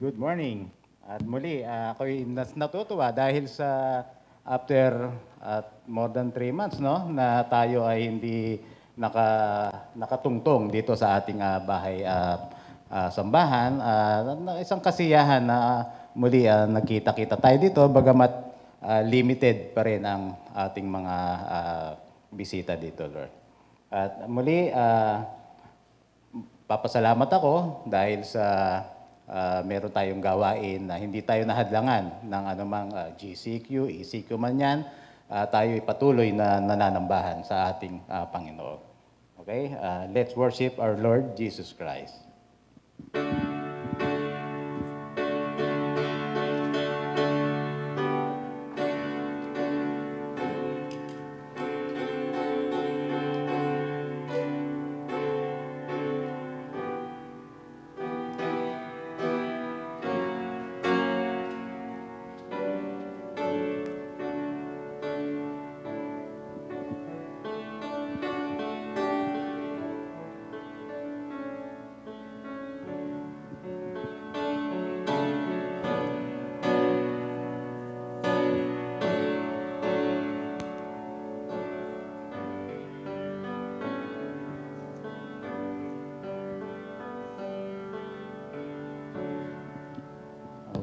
good morning. At muli, ako'y natutuwa dahil sa after more than 3 months no, na tayo ay hindi nakatungtong dito sa ating bahay sambahan. Isang kasiyahan na muli nagkita-kita tayo dito, bagamat limited pa rin ang ating mga bisita dito, Lord. At muli, papasalamat ako dahil sa meron tayong gawain na hindi tayo nahadlangan ng anumang GCQ, ECQ man yan, tayo patuloy na nananambahan sa ating Panginoon. Okay? Let's worship our Lord Jesus Christ.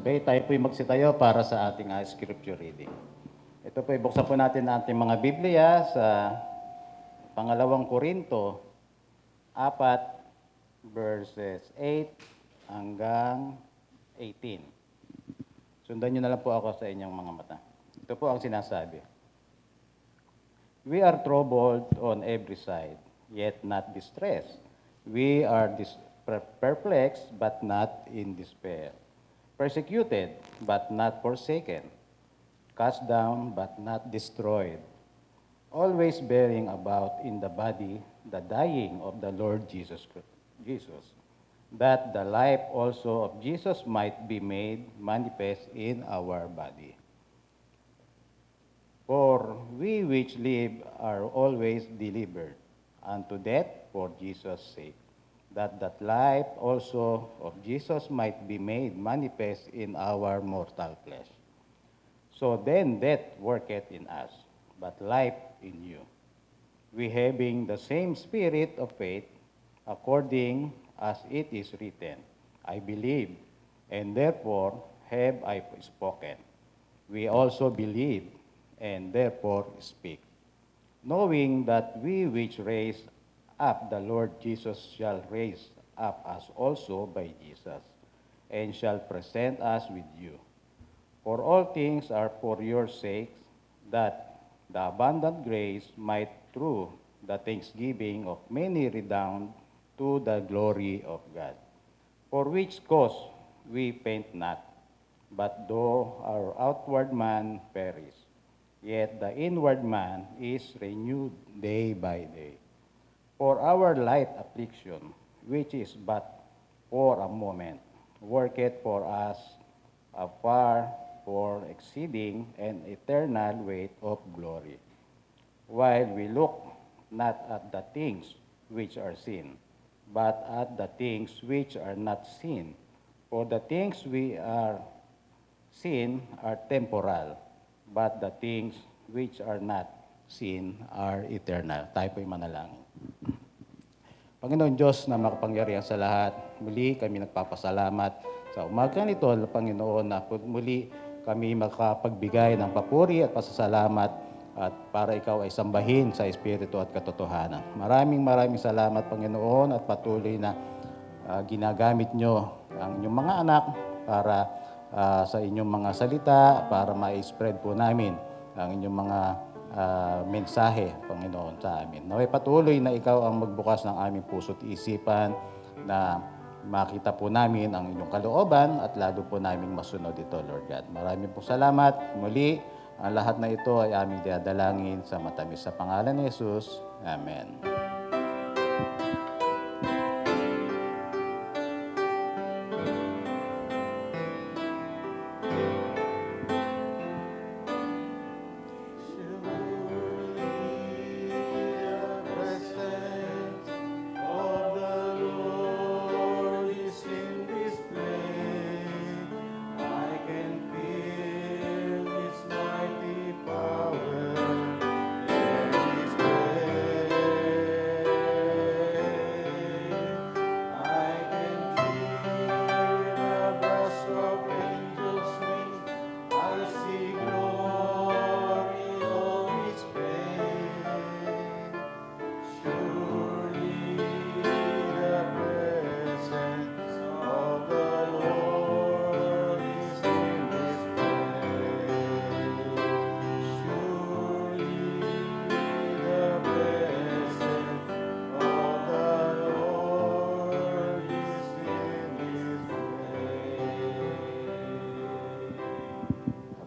Okay, tayo po'y magsitayo para sa ating scripture reading. Ito po'y buksan po natin ang ating mga Biblia sa Pangalawang Korinto 4, verses 8 hanggang 18. Sundan nyo na lang po ako sa inyong mga mata. Ito po ang sinasabi. We are troubled on every side, yet not distressed. We are perplexed, but not in despair. Persecuted, but not forsaken. Cast down, but not destroyed. Always bearing about in the body the dying of the Lord Jesus, that the life also of Jesus might be made manifest in our body. For we which live are always delivered unto death for Jesus' sake, that life also of Jesus might be made manifest in our mortal flesh. So then death worketh in us, but life in you. We having the same spirit of faith, according as it is written, I believe, and therefore have I spoken. We also believe, and therefore speak, knowing that we which raise up the Lord Jesus shall raise up us also by Jesus, and shall present us with you. For all things are for your sakes, that the abundant grace might through the thanksgiving of many redound to the glory of God. For which cause we faint not, but though our outward man perish, yet the inward man is renewed day by day. For our light affliction, which is but for a moment, worketh for us a far for exceeding and eternal weight of glory, while we look not at the things which are seen, but at the things which are not seen. For the things we are seen are temporal, but the things which are not seen are eternal. Tayo po'y manalangin. Panginoon Diyos na makapangyarihan sa lahat, muli kami nagpapasalamat sa umaga nito, Panginoon, na muli kami makapagbigay ng papuri at pasasalamat at para ikaw ay sambahin sa Espiritu at katotohanan. Maraming salamat, Panginoon, at patuloy na ginagamit nyo ang inyong mga anak para sa inyong mga salita, para ma-spread po namin ang inyong mga mensahe, Panginoon, sa amin. Naway patuloy na ikaw ang magbukas ng aming puso't isipan na makita po namin ang inyong kalooban at lalo po namin masunod ito, Lord God. Maraming po salamat. Muli, ang lahat na ito ay aming dadalangin sa matamis sa pangalan ni Jesus. Amen.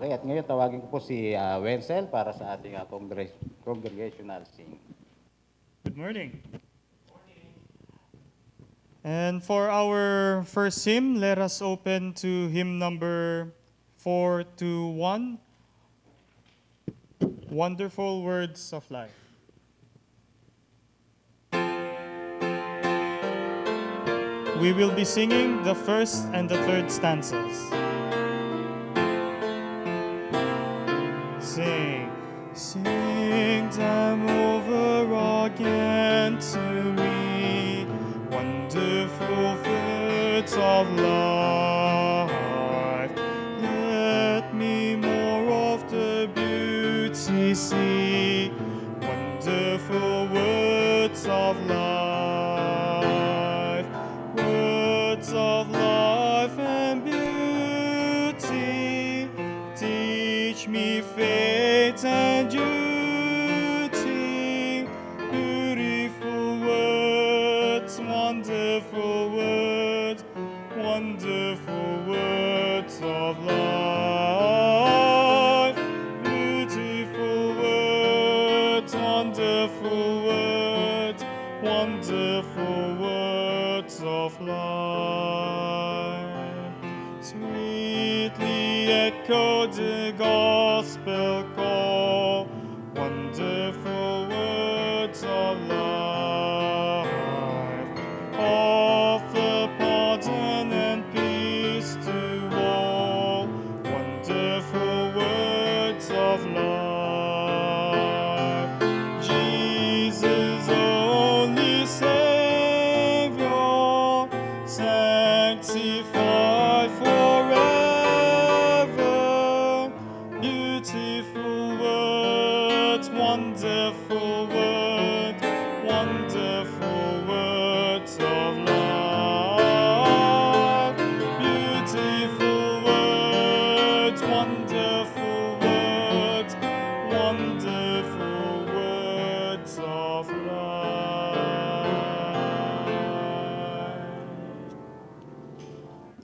pare. At ngayon tawagin ko po si Wenzel para sa ating congregational sing. Good morning. And for our first hymn, let us open to hymn number 421, Wonderful Words of Life. We will be singing the first and the third stanzas. Sing, sing them over again to me, wonderful words of life. Let me more of the beauty see, wonderful words of life, words of life and beauty. Teach me faith and duty, beautiful words, wonderful words, wonderful words of life, beautiful words, wonderful words, wonderful words of life. Sweetly echo the gospel call, wonderful words of life. Offer pardon and peace to all, wonderful words of life. Jesus, only Savior, sanctified forever. Beautiful words, wonderful words, wonderful words of life. Beautiful words, wonderful words, wonderful words of life.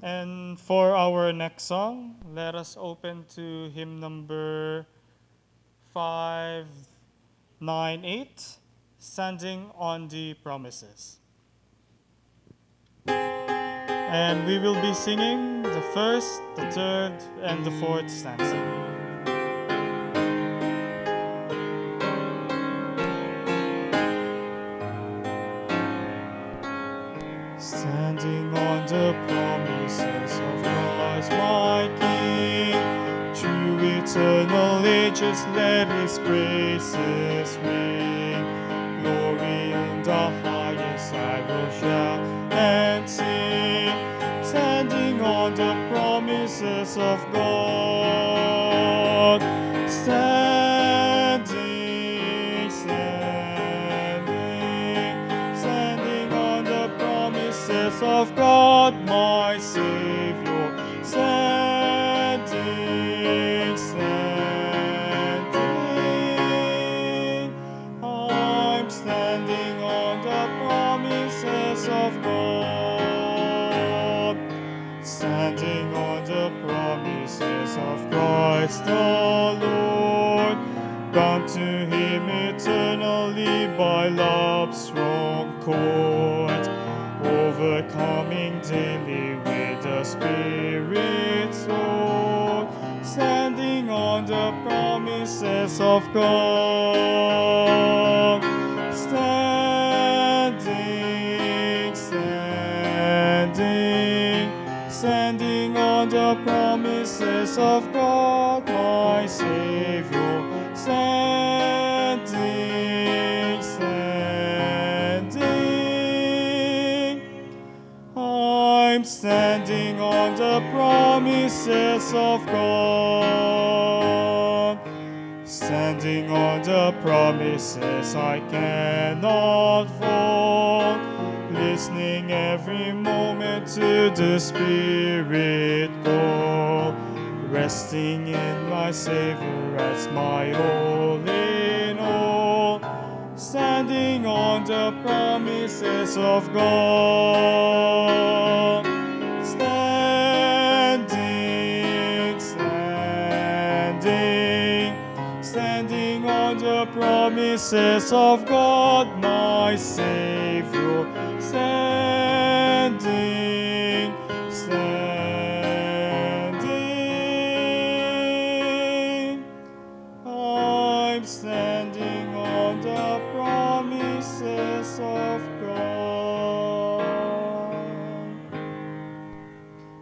And for our next song, let us open to hymn number 598, Standing on the Promises. And we will be singing the first, the third, and the fourth stanza. Standing on the promises of Christ my King, through eternal ages let His praises ring. Glory in the highest I will shout and sing, standing on the promises of God. Standing, standing, standing on the promises of God, my Savior. Standing, standing, I'm standing on the promises of God. Standing on the promises of Christ the Lord, bound to Him eternally by love's strong cord, overcoming daily with the Spirit's sword. Standing on the promises of God. Standing, standing, standing on the promises of God, my Savior. Standing, standing, I'm standing on the promises of God. Standing on the promises I cannot fall, listening every moment to the Spirit call, resting in my Savior as my all in all. Standing on the promises of God. Standing, standing, the promises of God, my Savior, standing. I'm standing on the promises of God.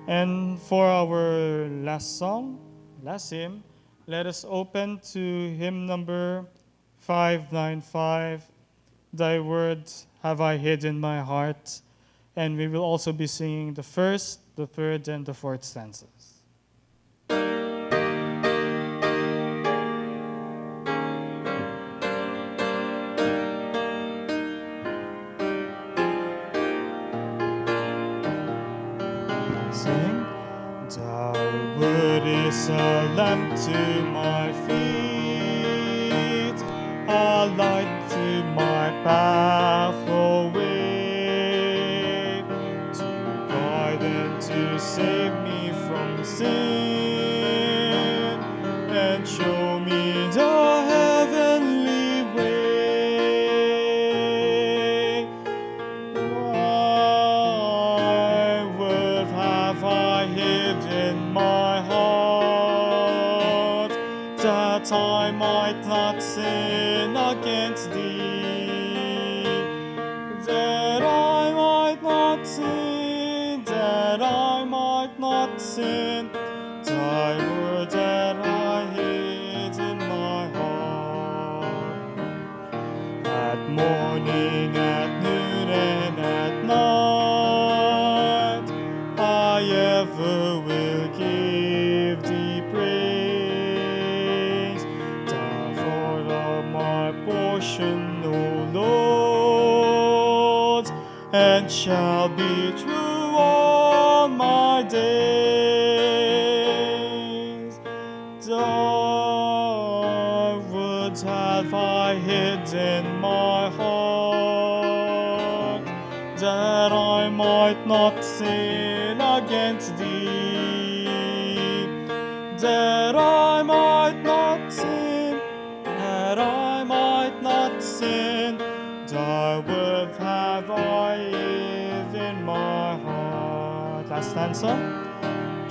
And for our last song, last hymn, let us open to hymn number 595, Thy words have I hid in my heart. And we will also be singing the first, the third, and the fourth stanzas. Sing. Thy word is a lamp to my feet, a light to my pathway, to guide and to save me from sin, and show me the heavenly way. Thy word have I hid in my heart, that I might not sin against thee, that I might not sin, that I might not sin. Thy word that I hid in my heart, at morning, at noon, and at night, I ever will give thee praise. Thou art my portion, O Lord, and shall be true all my days. Thy words have I hid in my heart, that I might not sin against thee, that I might not sin, that I might not sin. Thy word have I hid in my heart. Last stanza.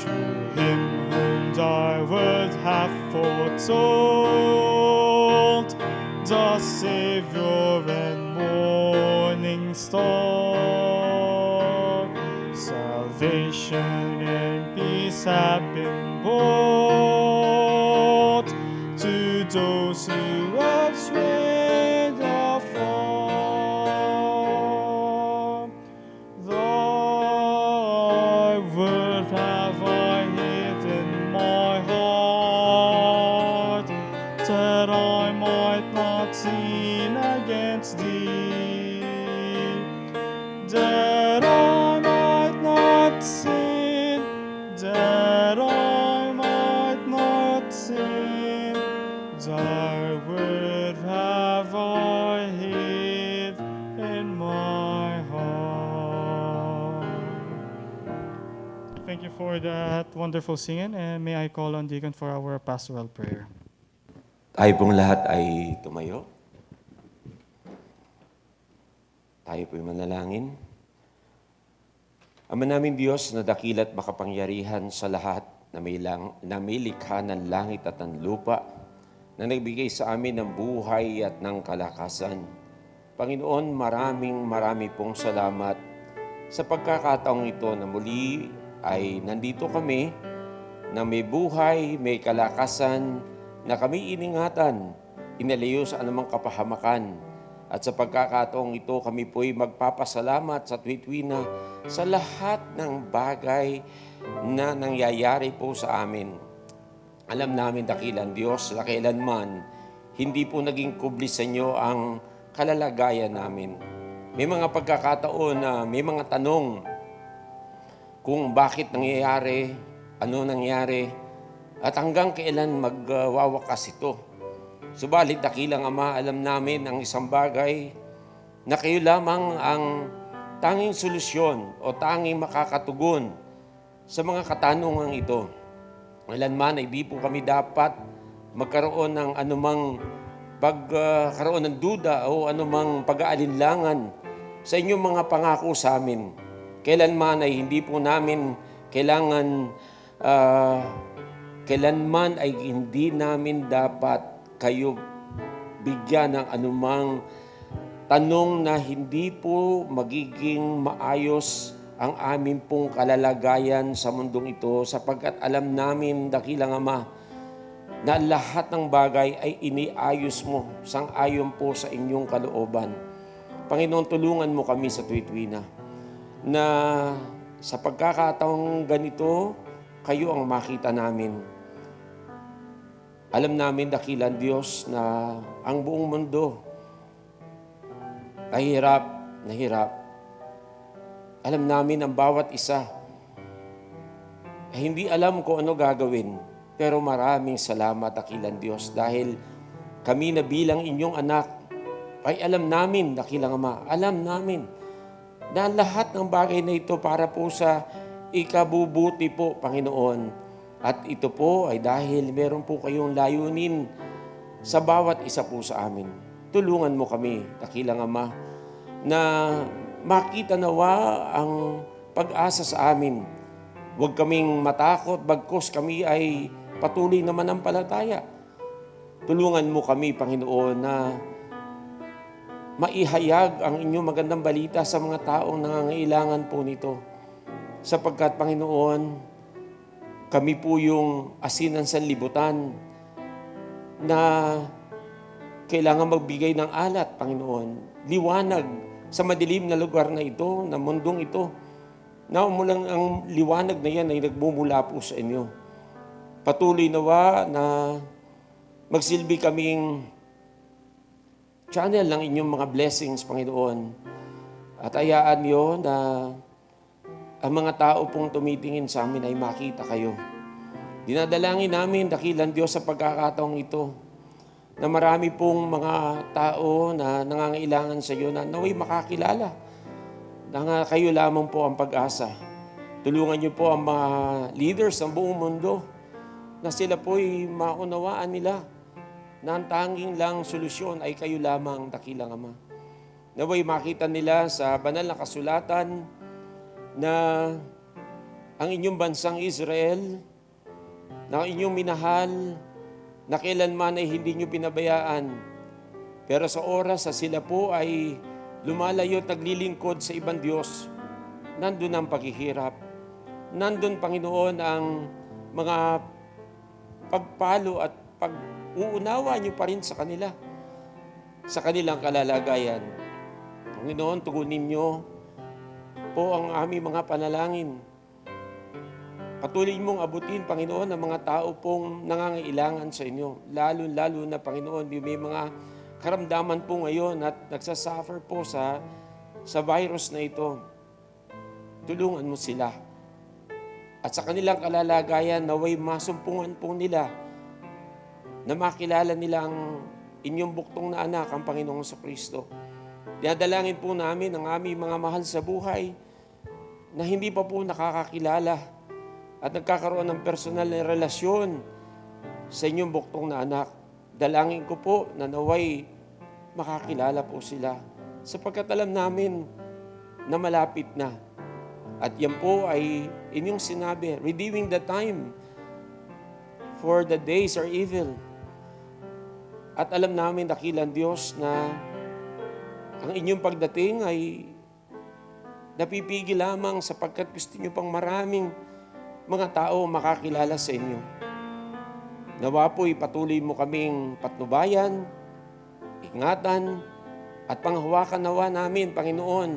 To him whom thy word hath foretold, the Savior and morning star, salvation and peace have been brought to those who have strayed afar. Thy word have I hid in my heart, that I might not sin against thee, that I might not sin, that I might not sin. Thy word have I hid in my heart. Thank you for that wonderful singing, and may I call on Deacon for our pastoral prayer. Tayo pong lahat ay tumayo. Tayo po'y manalangin. Ama naming Diyos na dakila't makapangyarihan sa lahat na may likha ng langit at ng lupa, na nagbigay sa amin ng buhay at ng kalakasan. Panginoon, marami pong salamat sa pagkakataong ito na muli ay nandito kami na may buhay, may kalakasan, na kami iningatan, inalayo sa anumang kapahamakan. At sa pagkakataong ito, kami po'y magpapasalamat sa tuwi-tuwi na sa lahat ng bagay na nangyayari po sa amin. Alam namin, dakilang Diyos, na kailanman, hindi po naging kubli sa inyo ang kalalagayan namin. May mga pagkakataon na may mga tanong kung bakit nangyayari, ano nangyari, at hanggang kailan magwawakas ito. Subalit, dakilang Ama, alam namin ang isang bagay na kayo lamang ang tanging solusyon o tanging makakatugon sa mga katanungang ito. Kailanman ay di po kami dapat magkaroon ng anumang pagkaroon ng duda o anumang pag-aalinlangan sa inyong mga pangako sa amin. Kailanman ay hindi po namin kailanman ay hindi namin dapat kayo bigyan ng anumang tanong na hindi po magiging maayos ang amin pong kalalagayan sa mundong ito, sapagkat alam namin, dakilang Ama, na lahat ng bagay ay iniayos mo sang-ayon po sa inyong kalooban. Panginoon, tulungan mo kami sa tuwid-tuwina na sa pagkakataong ganito, kayo ang makita namin. Alam namin, dakilang Diyos, na ang buong mundo ay hirap na hirap. Alam namin ang bawat isa ay hindi alam kung ano gagawin. Pero maraming salamat, dakilang Diyos, dahil kami na bilang inyong anak ay alam namin, dakilang Ama, alam namin na lahat ng bagay na ito para po sa ikabubuti po, Panginoon. At ito po ay dahil meron po kayong layunin sa bawat isa po sa amin. Tulungan mo kami, dakilang Ama, na makita nawa ang pag-asa sa amin. Huwag kaming matakot, bagkus kami ay patuloy na manampalataya. Tulungan mo kami, Panginoon, na maihayag ang inyong magandang balita sa mga taong nangangailangan po nito. Sapagkat, Panginoon, kami po yung asin ng sanlibutan na kailangan magbigay ng alat, Panginoon. Liwanag sa madilim na lugar na ito, na mundong ito, na umulang ang liwanag na yan ay nagmumula po sa inyo. Patuloy nawa na magsilbi kaming channel ng inyong mga blessings, Panginoon. At hayaan niyo na ang mga tao pong tumitingin sa amin ay makita kayo. Dinadalangin namin, dakilang Diyos, sa pagkakataong ito, na marami pong mga tao na nangangailangan sa iyo na naway makakilala na kayo lamang po ang pag-asa. Tulungan niyo po ang mga leaders ng buong mundo na sila po'y maunawaan nila na ang tanging lang solusyon ay kayo lamang, dakilang Ama. Naway makita nila sa banal na kasulatan na ang inyong bansang Israel, na ang inyong minahal, na kailanman ay hindi nyo pinabayaan. Pero sa oras na sila po ay lumalayo at naglilingkod sa ibang Diyos, nandun ang paghihirap. Nandun, Panginoon, ang mga pagpalo at pag-uunawa nyo pa rin sa kanila, sa kanilang kalalagayan. Panginoon, tugunin nyo po ang aming mga panalangin. Patuloy mong abutin, Panginoon, ang mga tao pong nangangailangan sa inyo. Lalo na, Panginoon, may mga karamdaman po ngayon at nagsasuffer po sa virus na ito. Tulungan mo sila. At sa kanilang kalalagayan, naway masumpungan po nila na makilala nila ang inyong buktong na anak, ang Panginoong Kristo. Dinadalangin po namin ang aming mga mahal sa buhay na hindi pa po nakakakilala at nagkakaroon ng personal na relasyon sa inyong buktong na anak. Dalangin ko po na naway makakilala po sila, sapagkat alam namin na malapit na. At yan po ay inyong sinabi, redeeming the time, for the days are evil. At alam namin, dakilang Diyos, na ang inyong pagdating ay napipigil lamang sapagkat gusto nyo pang maraming mga tao makakilala sa inyo. Nawa po'y patuloy mo kaming patnubayan, ingatan, at panghawakan nawa namin, Panginoon,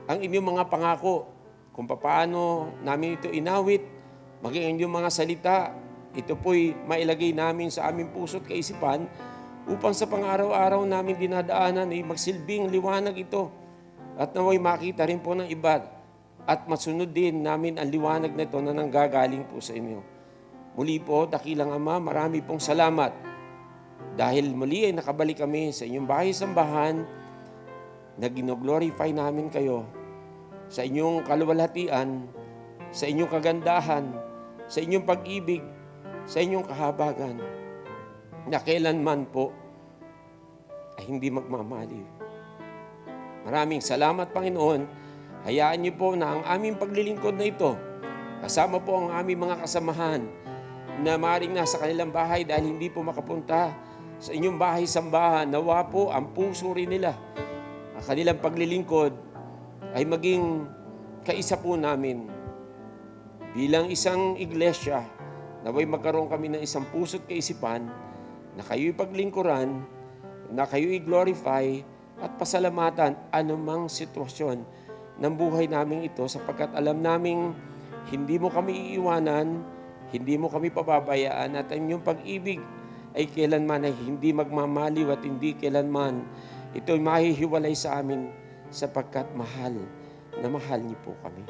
ang inyong mga pangako, kung paano namin ito inawit, maging inyong mga salita, ito po'y mailagay namin sa aming puso't kaisipan, upang sa pang-araw-araw namin dinadaanan ay magsilbing liwanag ito at naway makita rin po ng iba at masunod din namin ang liwanag na ito na nanggagaling po sa inyo. Muli po, dakilang Ama, marami pong salamat dahil muli ay nakabalik kami sa inyong bahay-sambahan na gino-glorify namin kayo sa inyong kaluwalhatian, sa inyong kagandahan, sa inyong pag-ibig, sa inyong kahabagan, na kailanman po ay hindi magmamaliw. Maraming salamat, Panginoon. Hayaan niyo po na ang aming paglilingkod na ito, kasama po ang aming mga kasamahan na maaaring nasa kanilang bahay dahil hindi po makapunta sa inyong bahay-sambahan, nawa po ang puso rin nila. Ang kanilang paglilingkod ay maging kaisa po namin. Bilang isang iglesia, naway magkaroon kami ng isang puso't kaisipan na kayo'y paglingkuran, na kayo'y glorify at pasalamatan anumang sitwasyon ng buhay namin ito sapagkat alam naming hindi mo kami iiwanan, hindi mo kami pababayaan at ang iyong pag-ibig ay kailanman ay hindi magmamaliw at hindi kailanman ito'y mahihiwalay sa amin sapagkat mahal na mahal niyo po kami.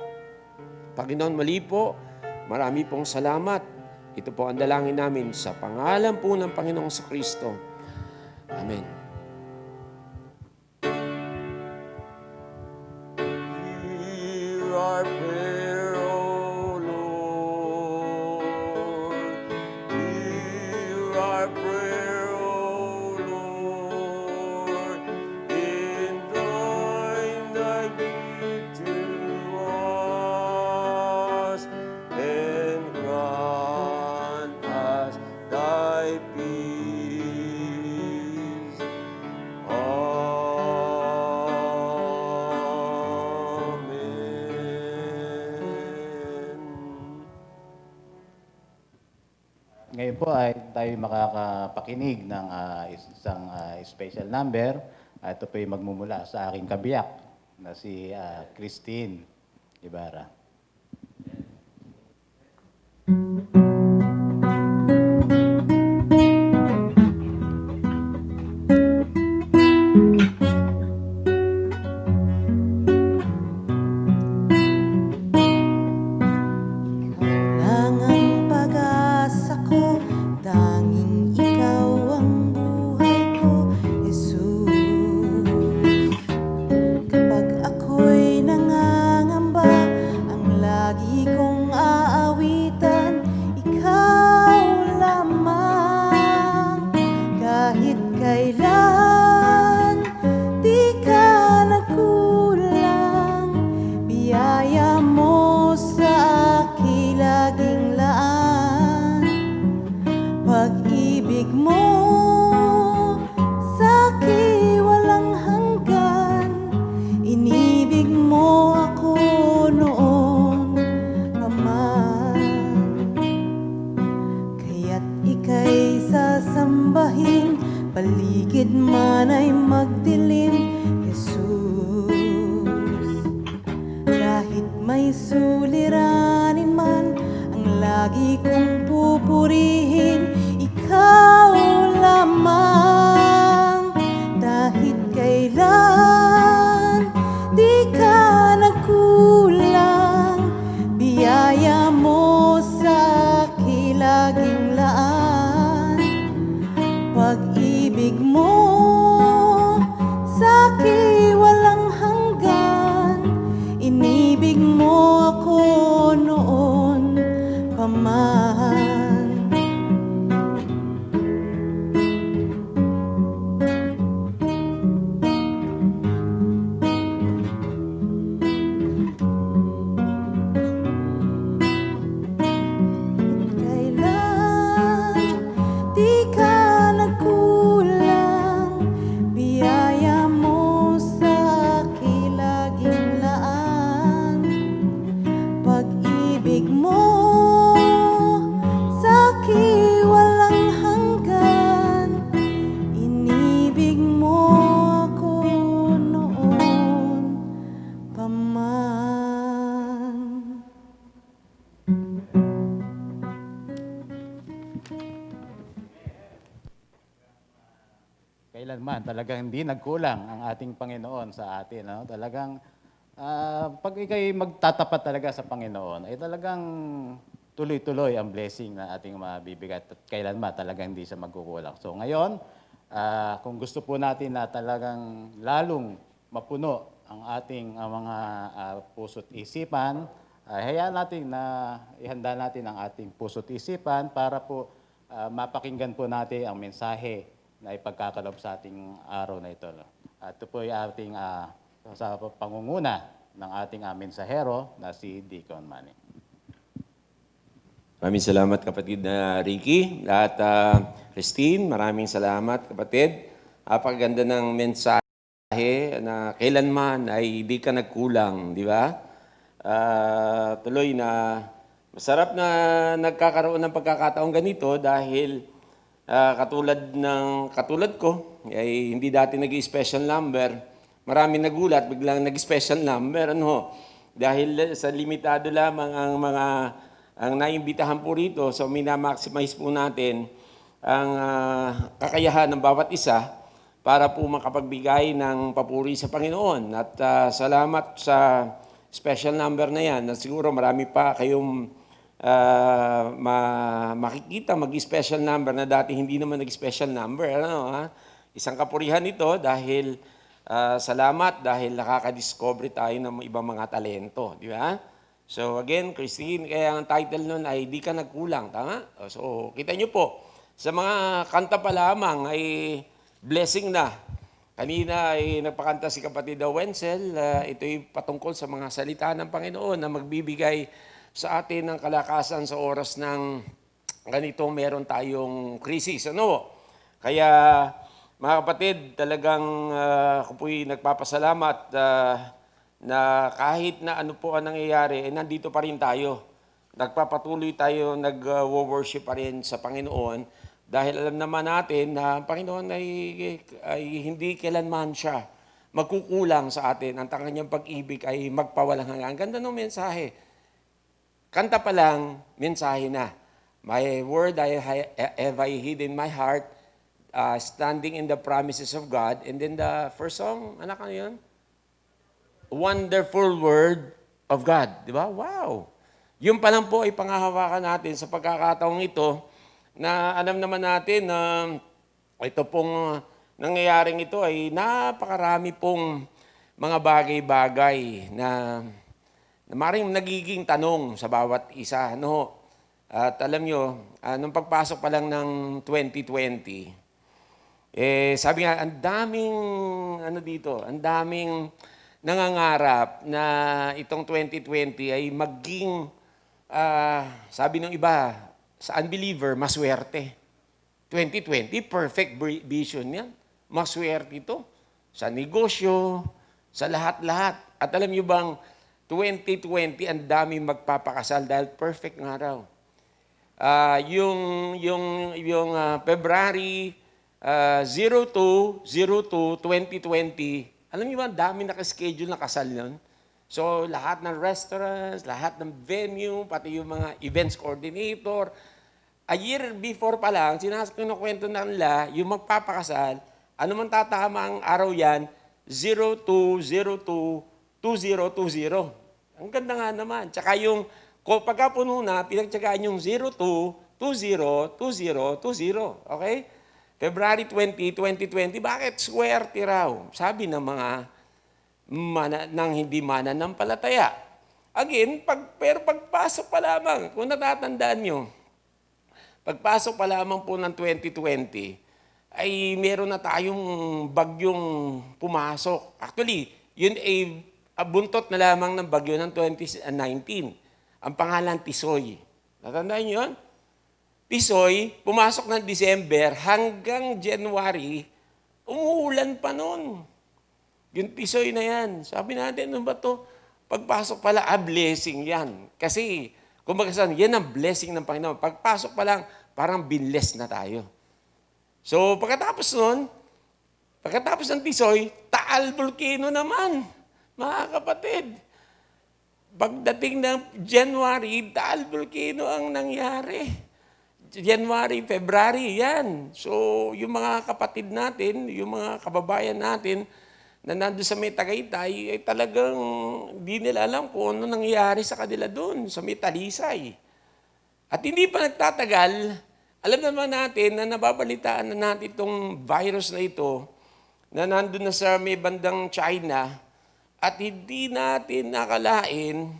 Panginoon, muli po, marami pong salamat. Ito po ang dalangin namin sa pangalan po ng Panginoong Kristo. Amen. Hear our prayer, O Lord. Hear our prayer, O Lord. Incline thy ear to us and grant us thy peace. Amen. Ngayon po ay tayo makakapakinig ng isang special number. Ito po ay magmumula sa aking kabiyak na si Christine Ibarra. Lang ang pag-asa ko, tanging ikaw ang buhay ko, Jesus. Kapag ako'y nangangamba, ang lagi kong aawitan, ikaw lamang. Kahit kailan, di ka nagkulang, biyaya mo sa akin laging laan. Pag-ibig mo sa akin walang hanggan, inibig mo ako noon pa man. Kaya't ika'y sasambahin, paligid man ay magdilim, Jesus. Kahit may suliranin man, ang lagi kong pupurihin, ikaw lamang. Kahit kailan, di ka nagkulang, biyaya mo sa akin laging laan. Pag-ibig mo sa akin walang hanggan, inibig mo ako noon pa man. Kailan di ka nagkulang, biyaya mo sa akin laging laan. Pag-ibig mo sa akin walang hanggan, inibig mo ako noon pa man. Kailanman talagang hindi nagkulang ang ating Panginoon sa atin. Ano? Talagang pag ikay magtatapat talaga sa Panginoon, ay talagang tuloy-tuloy ang blessing na ating mabibigat at kailanman talagang hindi siya magkukulang. So ngayon, kung gusto po natin na talagang lalong mapuno ang ating mga puso't isipan, hayaan natin na ihanda natin ang ating puso't isipan para po mapakinggan po natin ang mensahe na ipagkakalob sa ating araw na ito. At ito po ay ating sa pangunguna ng ating mensahero na si Deacon Manny. Maraming salamat kapatid na Ricky at Christine. Maraming salamat kapatid. Napakaganda ng mensahe na kailanman ay hindi ka nagkulang, di ba? Tuloy na masarap na nagkakaroon ng pagkakataong ganito dahil katulad ko, ay hindi dati nag-special number. Maraming nagulat, biglang nag-special number. Ano? Dahil sa limitado lamang ang naimbitahan po rito, so minamaximize po natin ang kakayahan ng bawat isa para po makapagbigay ng papuri sa Panginoon. At salamat sa special number na yan. At siguro marami pa kayong makikita mag-special number na dati hindi naman nag-special number. Isang kapurihan ito dahil salamat dahil nakaka-discover tayo ng ibang mga talento. Di ba? So again, Christine, kaya ang title nun ay Di Ka Nagkulang, tama? So kita nyo po, sa mga kanta pa lamang ay blessing na. Kanina ay nagpakanta si kapatid Wenzel, ito'y patungkol sa mga salita ng Panginoon na magbibigay sa atin ng kalakasan sa oras ng ganitong meron tayong krisis. Ano? Kaya mga kapatid, talagang ako po'y nagpapasalamat na kahit na ano po ang nangyayari, nandito pa rin tayo. Nagpapatuloy tayo, nag-worship pa rin sa Panginoon dahil alam naman natin na ang Panginoon ay hindi kailanman siya magkukulang sa atin. Ang kanyang pag-ibig ay magpawalang hanggan. Ang ganda ng mensahe. Kanta pa lang, mensahe na. My word have I hid in my heart, standing in the promises of God. And then the first song, anak ano yun? Wonderful Word of God. Di ba? Wow! Yung pa lang po ay pangahawakan natin sa pagkakataong ito na alam naman natin na ito pong nangyayaring ito ay napakarami pong mga bagay-bagay na maring nagiging tanong sa bawat isa. No? At alam nyo, nung pagpasok pa lang ng 2020, sabi nga, ang daming ang daming nangangarap na itong 2020 ay maging, sabi ng iba, sa unbeliever, maswerte. 2020, perfect vision yan. Maswerte ito. Sa negosyo, sa lahat-lahat. At alam nyo bang, 2020, ang daming magpapakasal dahil perfect nga raw. Yung February 02/02/2020, alam niyo ba, dami nakaschedule na kasal yun. So, lahat ng restaurants, lahat ng venue, pati yung mga events coordinator. A year before pa lang, kinukwento na nila, yung magpapakasal, ano man tatama ang araw yan, 02/02/2020. Ang ganda nga naman. Tsaka yung, pagkapuno na, pinagtsagaan yung 02/20/2020. Okay? February 20, 2020, bakit swerte raw? Sabi ng mga nang hindi mananampalataya. Again, pero pagpasok pa lamang, kung natatandaan nyo, pagpasok pa lamang po ng 2020, ay meron na tayong bagyong pumasok. Actually, yun ay buntot na lamang ng bagyo ng 2019. Ang pangalan, Tisoy. Natandaan nyo yun? Tisoy, pumasok ng December hanggang January, umuulan pa noon. Yung Tisoy na yan. Sabi natin, ano ba to? Pagpasok pala, blessing yan. Kasi, kumbaga yan ang blessing ng Panginoon. Pagpasok pa lang, parang binless na tayo. So, pagkatapos nun, pagkatapos ng Tisoy, Taal Volcano naman, mga kapatid. Pagdating ng January, Taal Volcano ang nangyari. January, February, yan. So, yung mga kapatid natin, yung mga kababayan natin na nandun sa may Tagaytay, ay talagang hindi nila alam kung ano nangyayari sa kanila doon, sa may Talisay. At hindi pa nagtatagal, alam naman natin na nababalitaan na natin itong virus na ito, na nandun na sa may bandang China, at hindi natin nakalain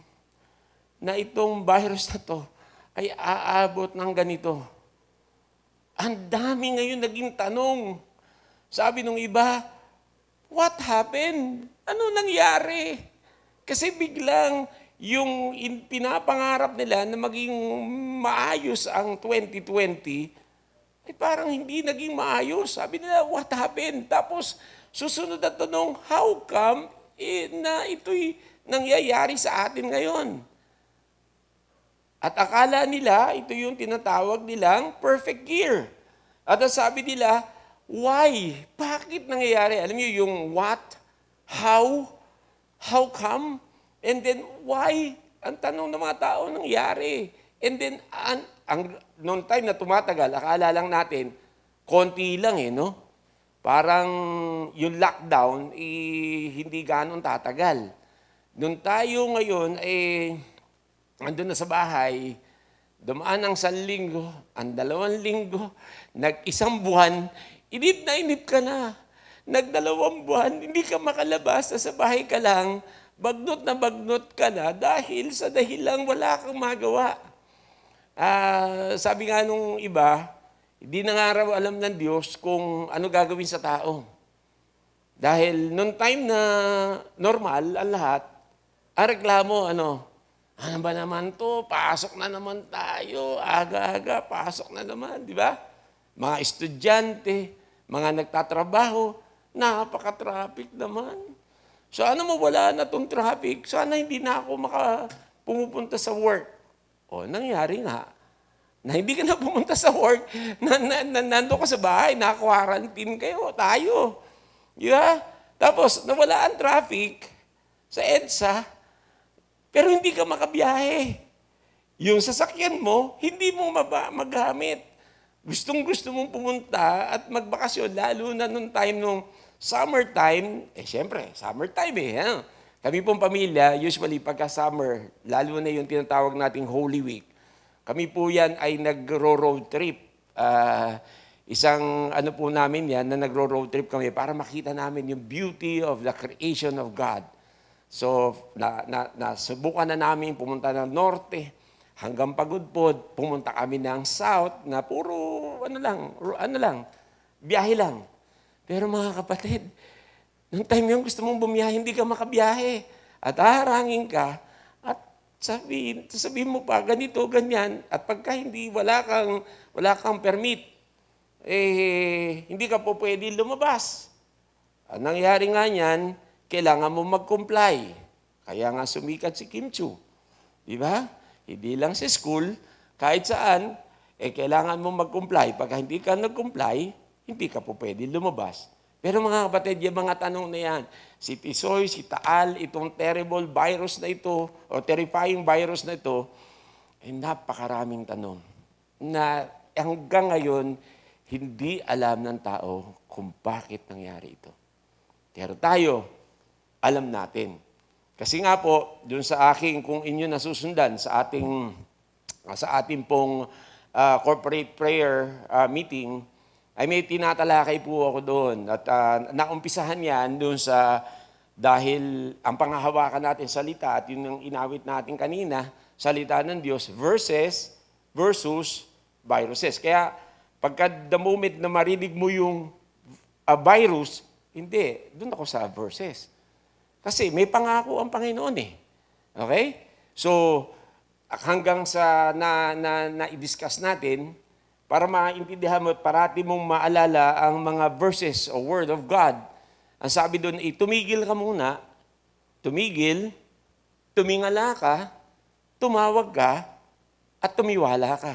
na itong virus na to ay aabot ng ganito. Ang dami ngayon naging tanong. Sabi nung iba, what happened? Ano nangyari? Kasi biglang yung pinapangarap nila na maging maayos ang 2020, ay parang hindi naging maayos. Sabi nila, what happened? Tapos susunod na tanong, how come na ito'y nangyayari sa atin ngayon? At akala nila, ito yung tinatawag nilang perfect year. At ang sabi nila, why? Bakit nangyayari? Alam niyo yung what, how come, and then why? Ang tanong ng mga tao nangyari. And then, noong time na tumatagal, akala lang natin, konti lang no? Parang yung lockdown, hindi ganon tatagal. Noon tayo ngayon, andun na sa bahay, dumaan ang 1 linggo, ang 2 linggo, nag-1 buwan, inip ka na. Nag-2 buwan, hindi ka makalabas, sa bahay ka lang, bagnot na bagnot ka na dahil sa dahilang wala kang magawa. Sabi nga nung iba, hindi na nga raw alam ng Diyos kung ano gagawin sa tao. Dahil noong time na normal ang lahat, ang reklamo, ano ba naman to? Pasok na naman tayo. Aga-aga, pasok na naman, di ba? Mga estudyante, mga nagtatrabaho, napaka-traffic naman. Sana mawala na itong traffic. Sana hindi na ako pumupunta sa work. Nangyari nga. Na hindi ka na pumunta sa work, nando ka sa bahay, na-quarantine tayo. Yeah? Tapos, nawala ang traffic sa EDSA, pero hindi ka makabiyahe. Yung sasakyan mo, hindi mo magamit. Gustong-gusto mong pumunta at magbakasyon, lalo na nung time nung summertime, siyempre, summertime Ano? Kami pong pamilya, usually pagka summer, lalo na yung tinatawag nating Holy Week, kami po yan ay nagro-road trip. Isang ano po namin yan, na nagro-road trip kami para makita namin yung beauty of the creation of God. So, nasubukan na namin pumunta ng norte, hanggang Pagudpod, pumunta kami ng south, na puro, biyahe lang. Pero mga kapatid, nung time yung gusto mong bumiyahe, hindi ka makabiyahe. At haharangin ka, at sabihin mo pa, ganito, ganyan. At pagka wala kang permit, hindi ka po pwede lumabas. Ang nangyari nga niyan, kailangan mo mag-comply. Kaya nga sumikat si Kim Chiu. Di ba? Hindi lang sa school, kahit saan, kailangan mo mag-comply. Pagka hindi ka nag-comply, hindi ka po pwede lumabas. Pero mga kapatid, yung mga tanong na yan, si Tisoy, si Taal, itong terrible virus na ito, o terrifying virus na ito, napakaraming tanong na hanggang ngayon, hindi alam ng tao kung bakit nangyari ito. Pero tayo, alam natin. Kasi nga po, dun sa aking, kung inyo nasusundan, sa ating pong corporate prayer meeting, ay may tinatalakay po ako doon. At naumpisahan yan doon dahil ang panghahawakan natin salita at yun ang inawit natin kanina, salita ng Diyos versus viruses. Kaya pagka the moment na marinig mo yung virus, hindi, doon ako sa verses. Kasi may pangako ang Panginoon Okay? So, hanggang sa na-discuss natin, para maintindihan mo at parati mong maalala ang mga verses o Word of God. Ang sabi doon, tumigil ka muna, tumingala ka, tumawag ka, at tumiwala ka.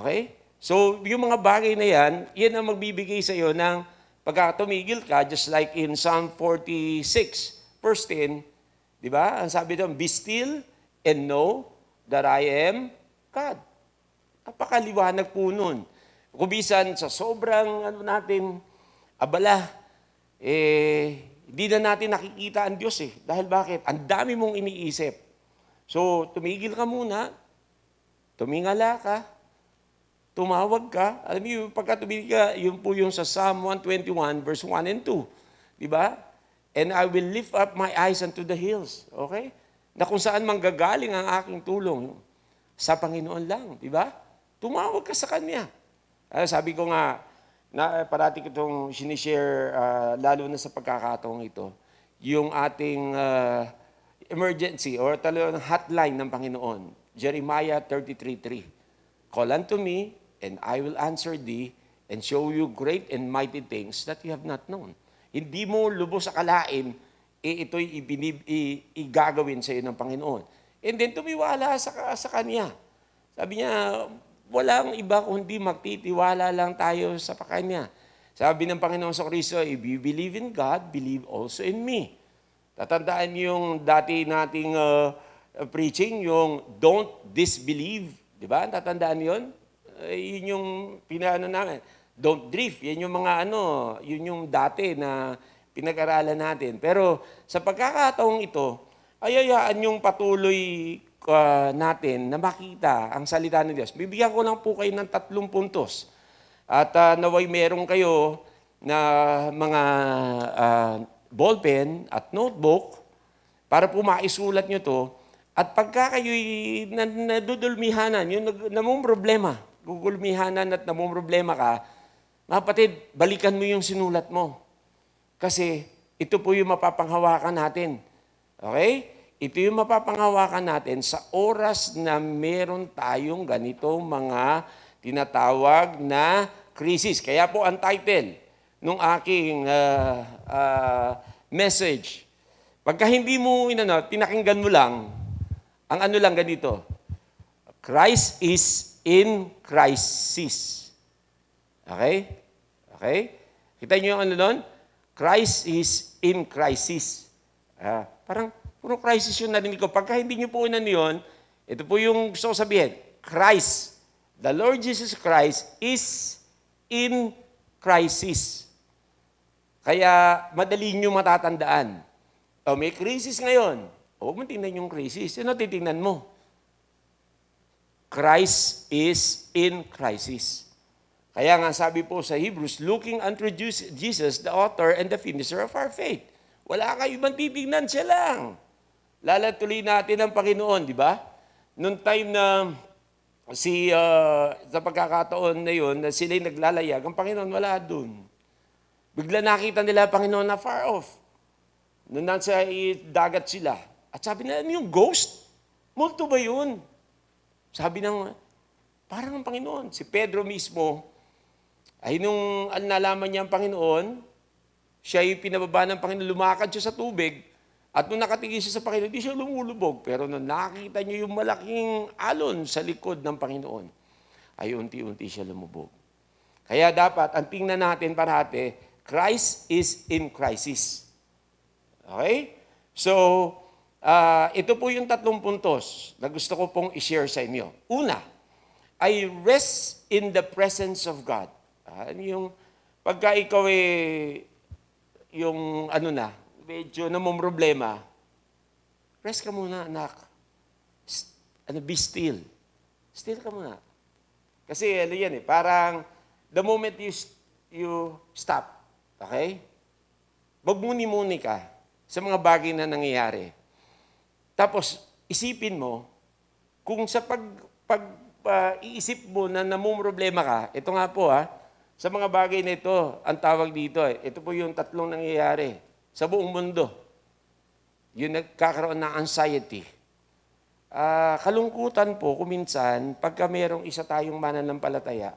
Okay? So, yung mga bagay na yan ang magbibigay sa iyo ng pagka tumigil ka, just like in Psalm 46, verse 10, di ba? Ang sabi doon, be still and know that I am God. Napakaliwanag po nun. Kubisan sa sobrang abala, hindi na natin nakikita ang Diyos Dahil bakit? Ang dami mong iniisip. So, tumigil ka muna, tumingala ka, tumawag ka. Alam niyo, pagka tumigil ka, yun po yung sa Psalm 121, verse 1 and 2. Diba? And I will lift up my eyes unto the hills. Okay? Na kung saan manggagaling ang aking tulong, sa Panginoon lang. Diba? Tumawag ka sa Kanya. Sabi ko nga, na parati ko itong sinishare, lalo na sa pagkakataong ito, yung ating emergency or talagang hotline ng Panginoon. Jeremiah 33:3. Call unto me, and I will answer thee, and show you great and mighty things that you have not known. Hindi mo lubos akalain, ito'y igagawin sa iyo ng Panginoon. And then tumiwala sa Kanya. Sabi niya, walang iba kundi magtitiwala lang tayo sa Kanya. Sabi ng Panginoon sa Kristo, if you believe in God, believe also in me. Tatandaan yung dati nating preaching, yung don't disbelieve. Di ba? Tatandaan yun? Yun yung pinaano namin. Don't drift. Yan yung mga yun yung dati na pinag-aralan natin. Pero sa pagkakataong ito, ayayaan yung patuloy natin na makita ang salita ng Diyos. Bibigyan ko lang po kayo ng 3 puntos. At naway meron kayo na mga ballpen at notebook para po maisulat nyo to. At pagka kayo'y nadudulmihanan, yung namumroblema, gugulmihanan at namumroblema ka, mga kapatid, balikan mo yung sinulat mo. Kasi ito po yung mapapanghawakan natin. Okay? Ito yung mapapanghawakan natin sa oras na meron tayong ganitong mga tinatawag na krisis. Kaya po ang title nung aking message, pagka hindi mo pinakinggan mo lang, ang lang ganito, Christ is in crisis. Okay? Okay? Kita niyo yung doon? Christ is in crisis. Parang puro crisis yung narinig ko. Pagka hindi niyo po yun, ito po yung gusto ko sabihin. Christ, the Lord Jesus Christ is in crisis. Kaya madali niyo matatandaan. May crisis ngayon. Huwag mo tingnan yung crisis. Ano titingnan mo? Christ is in crisis. Kaya nga sabi po sa Hebrews, looking unto Jesus, the author and the finisher of our faith. Wala kayo ibang titignan, siya lang. Lalatuloy natin ang Panginoon, di ba? Noong time na sa pagkakataon na yun, na sila'y naglalayag, ang Panginoon wala dun. Bigla nakita nila ang Panginoon na far off. Noong nasa dagat sila. At sabi nila, ano yung ghost? Multo ba yun? Sabi ng, parang ang Panginoon. Si Pedro mismo, ay nung nalaman niya ang Panginoon, siya ay pinababa ng Panginoon, lumakad siya sa tubig, at nung nakatingin siya sa Panginoon, hindi siya lumulubog. Pero nung nakita niya yung malaking alon sa likod ng Panginoon, ay unti-unti siya lumubog. Kaya dapat, ang tingnan natin parate, Christ is in crisis. Okay? So, ito po yung 3 puntos na gusto ko pong i-share sa inyo. Una, I rest in the presence of God. Yung pagka ikaw yung medyo namumroblema, rest ka muna, anak. Be still. Still ka muna. Kasi yan parang the moment you stop, okay? Magmuni-muni ka sa mga bagay na nangyayari. Tapos, isipin mo, kung sa iisip mo na namumroblema ka, ito nga po sa mga bagay na ito, ang tawag dito, ito po yung 3 nangyayari sa buong mundo. Yung nagkakaroon ng anxiety. Kalungkutan po, kuminsan, pagka merong isa tayong mananampalataya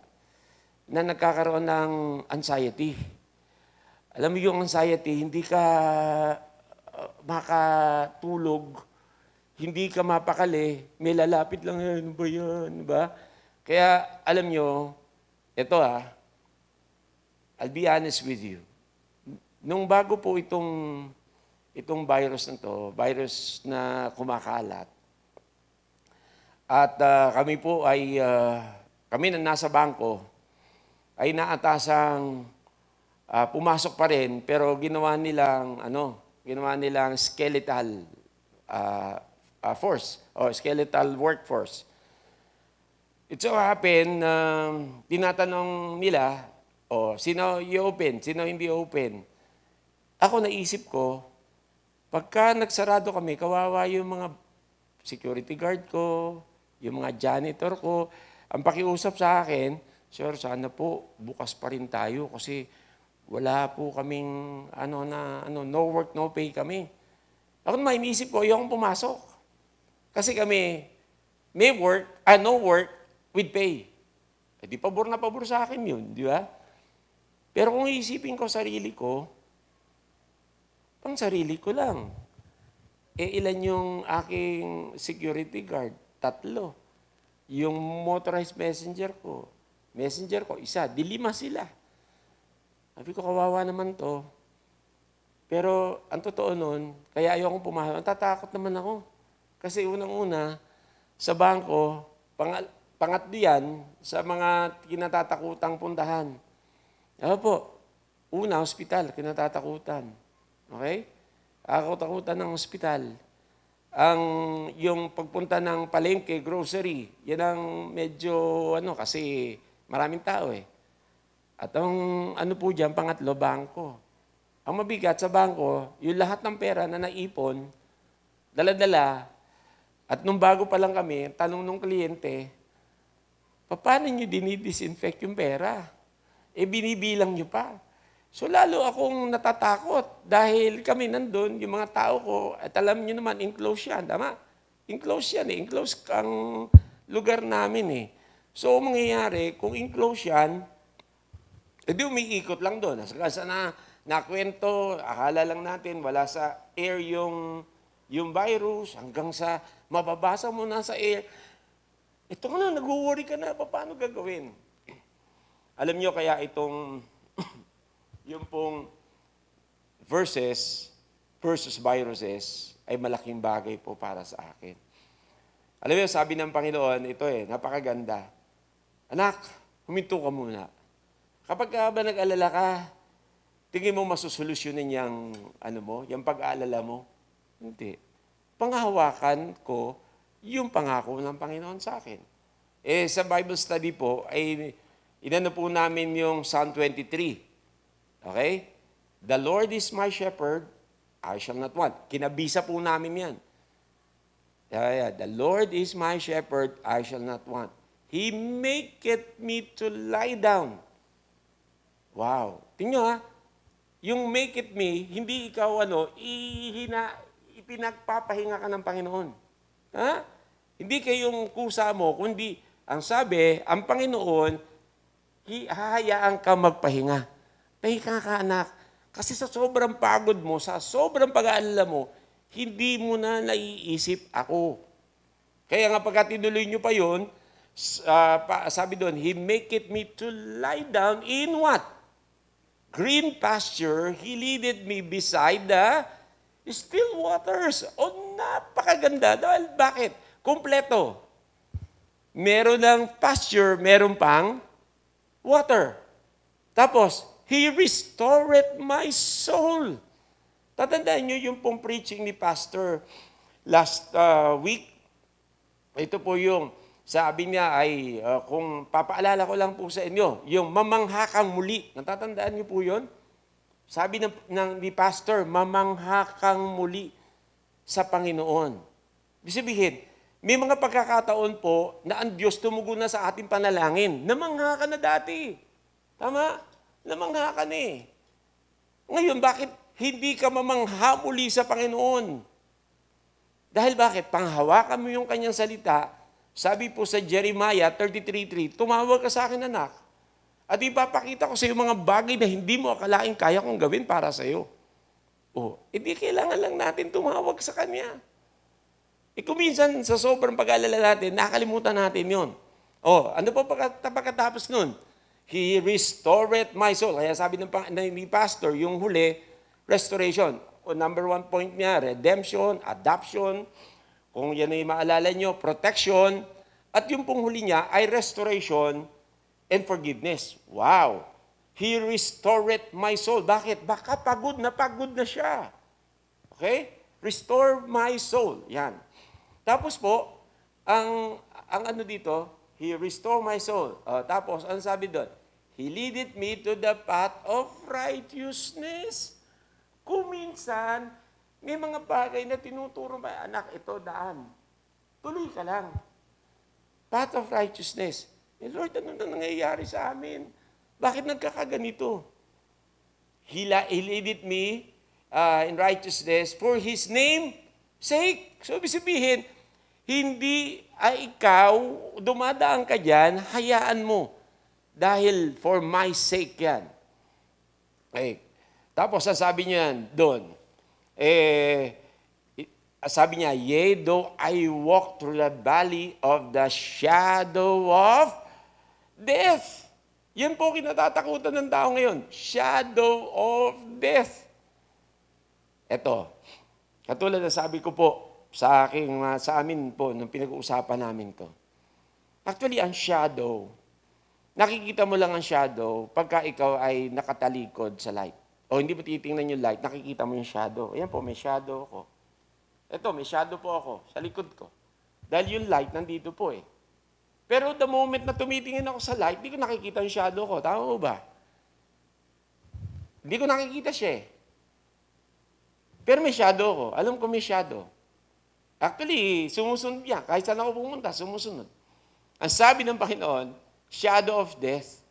na nagkakaroon ng anxiety. Alam mo yung anxiety, hindi ka makatulog, hindi ka mapakali, may lalapit lang, ano ba yan, ba? Kaya, alam nyo, ito I'll be honest with you. Nung bago po itong virus na to, virus na kumakalat, at kami po ay, kami na nasa bangko, ay naatasang pumasok pa rin, pero ginawa nilang skeletal force o skeletal workforce. It so happened na tinatanong nila, sino i-open, sino hindi open. Ako naisip ko, pagka nagsarado kami, kawawa yung mga security guard ko, yung mga janitor ko, ang pakiusap sa akin, Sir, sana po bukas pa rin tayo kasi wala po kaming no work, no pay kami. Ako naman, iniisip ko, ayokong pumasok. Kasi kami, may work, no work with pay. Eh di pabor na pabor sa akin yun, di ba? Pero kung iisipin ko sarili ko, pang sarili ko lang. Eh ilan yung aking security guard? 3. Yung motorized messenger ko, isa, di 5 sila. Sabi ko, kawawa naman to. Pero ang totoo nun, kaya ayokong pumasok. Natatakot naman ako. Kasi unang-una, sa bangko, pangatlo yan sa mga kinatatakutang puntahan. Ano po? Una, hospital, kinatatakutan. Okay? Takot-takutan ng hospital. Yung pagpunta ng palengke, grocery, yan ang medyo, kasi maraming tao eh. At ang po dyan, pangatlo, bangko. Ang mabigat sa bangko, yung lahat ng pera na naipon, dala-dala, at nung bago pa lang kami, tanong nung kliyente, paano nyo dinidisinfect yung pera? Eh, binibilang nyo pa. So, lalo akong natatakot dahil kami nandun, yung mga tao ko, at alam nyo naman, enclosed yan, tama? Enclosed yan eh. Enclosed ang lugar namin eh. So, mangyayari, kung enclosed yan, edi umiikot lang doon. Kasi nakwento, akala lang natin, wala sa air yung virus, hanggang sa mababasa mo na sa air. Ito ka na, nag-worry ka na, paano gagawin? Alam nyo kaya itong yung pong versus viruses ay malaking bagay po para sa akin. Alam mo, sabi ng Panginoon, ito napakaganda. Anak, huminto ka muna. Kapag ka ba nag-alala ka, tingin mo masusolusyonin yung pag-aalala mo? Hindi. Panghahawakan ko yung pangako ng Panginoon sa akin. Sa Bible study po, ay inano po namin yung Psalm 23. Okay? The Lord is my shepherd, I shall not want. Kinabisa po namin yan. The Lord is my shepherd, I shall not want. He maketh me to lie down. Wow. Tingnan nyo yung make it me, hindi ikaw ipinagpapahinga ka ng Panginoon. Ha? Hindi kayong kusa mo, kundi ang sabi, ang Panginoon, hahayaan ka magpahinga. Pahinga ka, anak. Kasi sa sobrang pagod mo, sa sobrang pag-aalala mo, hindi mo na naiisip ako. Kaya nga pagka tinuloy nyo pa yun, sabi doon, He maketh me to lie down in what? Green pasture, He leadeth me beside the still waters. Napakaganda. Dahil bakit? Kompleto. Meron ng pasture, meron pang water. Tapos, He restored my soul. Tatandaan nyo yung pong preaching ni Pastor last week. Ito po yung sabi niya ay, kung papaalala ko lang po sa inyo, yung mamangha kang muli. Natatandaan niyo po yun? Sabi ni Pastor, mamangha kang muli sa Panginoon. Ibig sabihin, may mga pagkakataon po na ang Diyos tumugon na sa ating panalangin. Namangha ka na dati. Tama? Namangha ka na eh. Ngayon, bakit hindi ka mamangha muli sa Panginoon? Dahil bakit? Panghawakan mo yung kanyang salita. Sabi po sa Jeremiah 33:3, tumawag ka sa akin, anak. At ipapakita ko sa iyo mga bagay na hindi mo akalaing kaya kong gawin para sa iyo. Hindi kailangan lang natin tumawag sa Kanya. Kung minsan sa sobrang pag-alala natin, nakalimutan natin yon. Ano pa pagkatapos nun? He restored my soul. Kaya sabi ni Pastor, yung huli, restoration. Number 1 point niya, redemption, adoption. Kung yan ay maalala nyo, protection. At yung pong huli niya ay restoration and forgiveness. Wow! He restored my soul. Bakit? Baka pagod na siya. Okay? Restore my soul. Yan. Tapos po, ang ano dito, He restored my soul. Tapos, ano sabi doon? He leadeth me to the path of righteousness. Kung minsan, may mga bagay na tinuturo ba, anak, ito daan. Tuloy ka lang. Path of righteousness. Lord, ano na nangyayari sa amin? Bakit nagkakaganito? He leaded me in righteousness for His name sake. So, ibig sabihin, hindi ikaw, dumadaan ka dyan, hayaan mo. Dahil for my sake yan. Okay. Tapos, sabi niya doon, sabi niya, yea, though I walk through the valley of the shadow of death. Yan po kinatatakutan ng tao ngayon. Shadow of death. Ito, katulad na sabi ko po sa amin po, nung pinag-uusapan namin to. Actually, ang shadow, nakikita mo lang ang shadow pagka ikaw ay nakatalikod sa light. O hindi mo titingnan yung light, nakikita mo yung shadow. Ayan po, may shadow ako. Ito, may shadow po ako sa likod ko. Dahil yung light nandito po eh. Pero the moment na tumitingin ako sa light, di ko nakikita yung shadow ko. Tama mo ba? Hindi ko nakikita siya eh. Pero may shadow ko. Alam ko may shadow. Actually, sumusunod niya. Kahit saan ako pumunta, sumusunod. Ang sabi ng Panginoon, shadow of death.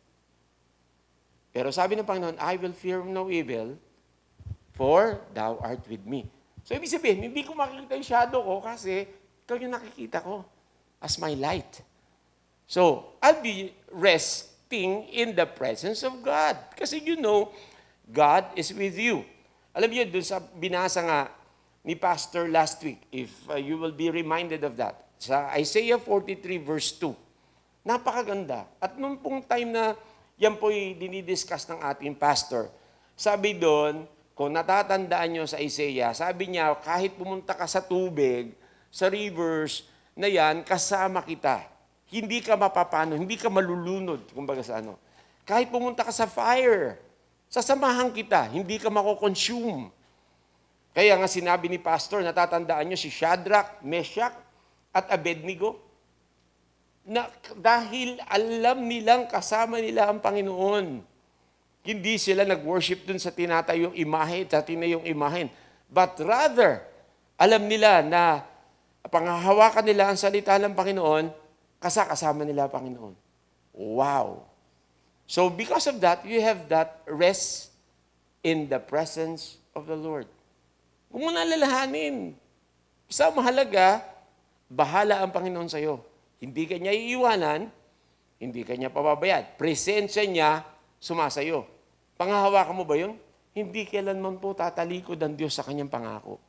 Pero sabi ng Panginoon, I will fear no evil, for thou art with me. So, ibig sabihin, hindi ko makikita yung shadow ko kasi ikaw yung nakikita ko as my light. So, I'll be resting in the presence of God. Kasi you know, God is with you. Alam niyo, doon sa binasa nga ni Pastor last week, if you will be reminded of that, sa Isaiah 43 verse 2, napakaganda. At nung pong time na yan po'y dinidiscuss ng ating pastor, sabi doon, kung natatandaan nyo sa Isaiah, sabi niya, kahit pumunta ka sa tubig, sa rivers, na yan, kasama kita. Hindi ka mapapano, hindi ka malulunod, kumbaga sa ano. Kahit pumunta ka sa fire, sasamahan kita, hindi ka mako-consume. Kaya nga sinabi ni Pastor, natatandaan nyo si Shadrach, Meshach, at Abednego, na dahil alam nilang kasama nila ang Panginoon, hindi sila nag-worship dun sa tinatayong imahe, sa tinayong imahen. But rather, alam nila na panghahawakan nila ang salita ng Panginoon, kasama nila ang Panginoon. Wow! So because of that, you have that rest in the presence of the Lord. Huwag mo na alalahanin. Isa mahalaga, bahala ang Panginoon sa'yo. Hindi ka niya iiwanan, hindi ka niya pababayad. Presensya niya, sumasayo. Panghahawakan mo ba yun? Hindi kailanman po tatalikod ang Diyos sa kanyang pangako.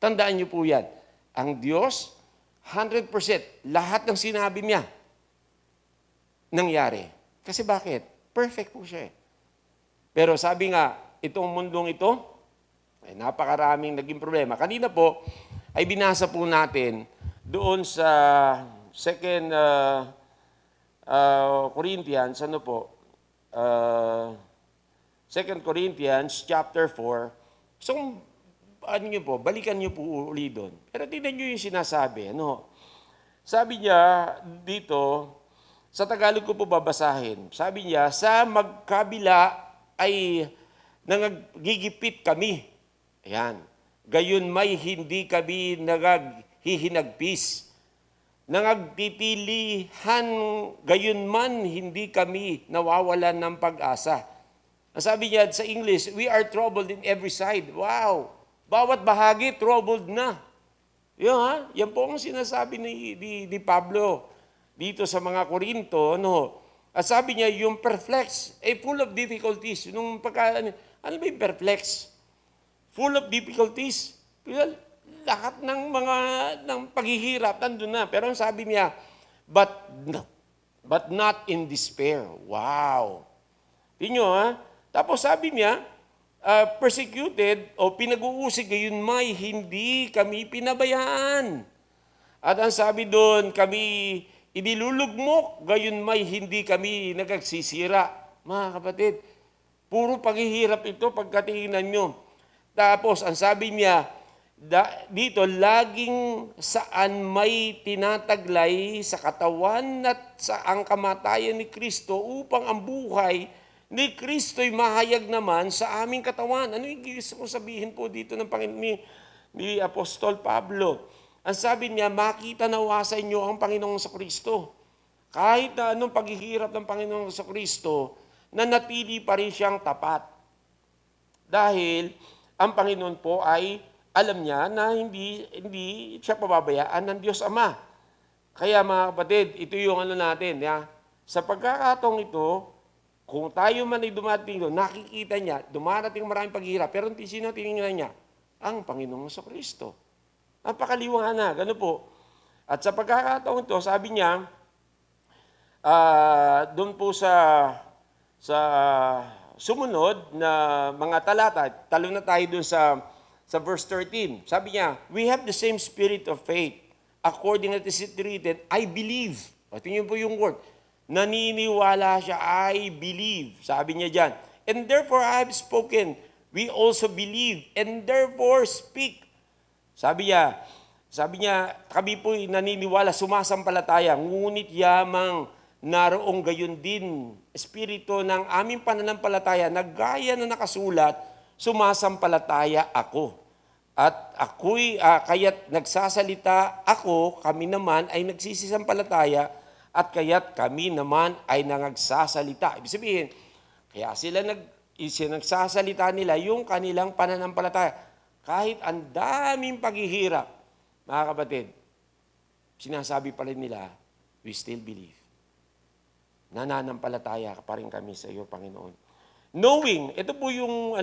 Tandaan niyo po yan. Ang Diyos, 100%, lahat ng sinabi niya, nangyari. Kasi bakit? Perfect po siya eh. Pero sabi nga, itong mundong ito, ay napakaraming naging problema. Kanina po, ay binasa po natin doon sa 2 Corinthians, 2 Corinthians chapter 4. So, balikan niyo po uli doon. Pero tingnan niyo yung sinasabi. Sabi niya dito, sa Tagalog ko po babasahin. Sabi niya, sa magkabila ay nagigipit kami. Ayan. Gayon may hindi kami naghihinagpis. Nangagtitilihan, gayon man hindi kami nawawalan ng pag-asa. Ang sabi niya sa English, we are troubled in every side. Wow! Bawat bahagi, troubled na. Yan po ang sinasabi ni Pablo dito sa mga Korinto. At sabi niya, yung perplex, full of difficulties. Ano ba yung perplex? Full of difficulties. Lahat ng paghihirap, nandun na. Pero ang sabi niya, but not in despair. Wow! Tingnan Tapos sabi niya, persecuted o pinag-uusig gayon may hindi kami pinabayaan. At ang sabi doon, kami inilulugmok, gayon may hindi kami nagagsisira. Mga kapatid, puro paghihirap ito pagkatingnan nyo. Tapos ang sabi niya, dito, laging saan may tinataglay sa katawan at sa ang kamatayan ni Kristo upang ang buhay ni Kristo'y mahayag naman sa aming katawan. Ano yung gusto ko sabihin po dito ng ni Apostol Pablo? Ang sabi niya, makita nawa sa inyo ang Panginoong sa Kristo. kahit na anong paghihirap ng Panginoong Kristo, nanatili pa rin siyang tapat. Dahil ang Panginoon po ay alam niya na hindi siya pababayaan ng Diyos Ama. Kaya mga kapatid, ito yung natin. Ya? Sa pagkakataong ito, kung tayo man ay dumating doon, nakikita niya, dumarating maraming paghihirap, pero sino tinignan niya? Ang Panginoong Kristo. Ang pakaliwanag, ano po? At sa pagkakataong ito, sabi niya, doon po sa sumunod na mga talata, talo na tayo doon sa verse 13. Sabi niya, we have the same spirit of faith. According as it is written, I believe. O, tingnan po yung word. Naniniwala siya, I believe. Sabi niya dyan. And therefore I have spoken. We also believe. And therefore speak. Sabi niya, kami po naniniwala, sumasampalataya. Ngunit yamang naroong gayon din, espiritu ng aming pananampalataya, na gaya na nakasulat, sumasampalataya ako. At ako'y, kaya't nagsasalita ako, kami naman ay nagsisisampalataya, at kaya't kami naman ay nagsasalita. Ibig sabihin, kaya sila nagsasalita nila yung kanilang pananampalataya. Kahit ang daming paghihirap, mga kapatid, sinasabi pa rin nila, we still believe. Nananampalataya pa rin kami sa iyo, Panginoon. Knowing, ito po yung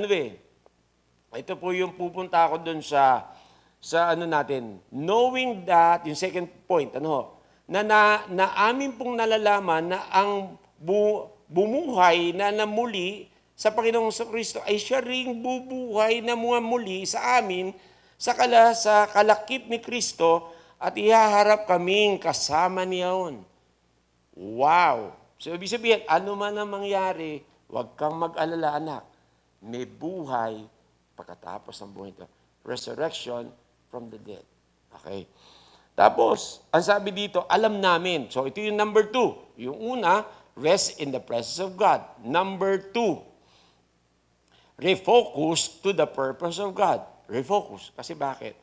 ito po yung pupunta ako doon sa natin. Knowing that, yung second point, na amin pong nalalaman na ang bumuhay na namuli sa Panginoong Kristo ay siya ring bubuhay na muli sa amin sa kalakip ni Kristo at ihaharap kaming kasama niyaon. Wow! So, ibig sabihin, ano man ang mangyari, huwag kang mag-alala, anak. May buhay pagkatapos ng buhay ito. Resurrection from the dead. Okay? Tapos, ang sabi dito, alam namin. So, ito yung number 2. Yung una, rest in the presence of God. Number 2, refocus to the purpose of God. Refocus. Kasi bakit?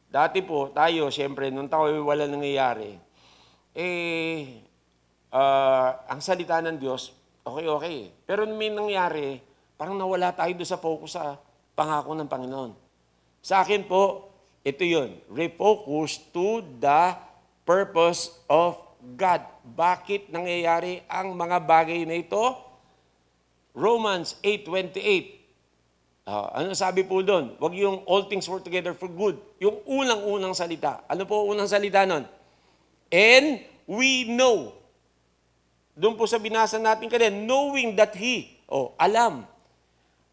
Dati po, tayo, siyempre, nung tayo wala nangyayari, ang salita ng Diyos, okay. Pero nung may nangyari, parang nawala tayo doon sa focus sa pangako ng Panginoon. Sa akin po, ito yun, refocus to the purpose of God. Bakit nangyayari ang mga bagay na ito? Romans 8:28. Ano sabi po doon? Huwag yung all things work together for good. Yung unang-unang salita. Ano po unang salita nun? And we know. Doon po sa binasa natin kanina, knowing that He. Alam.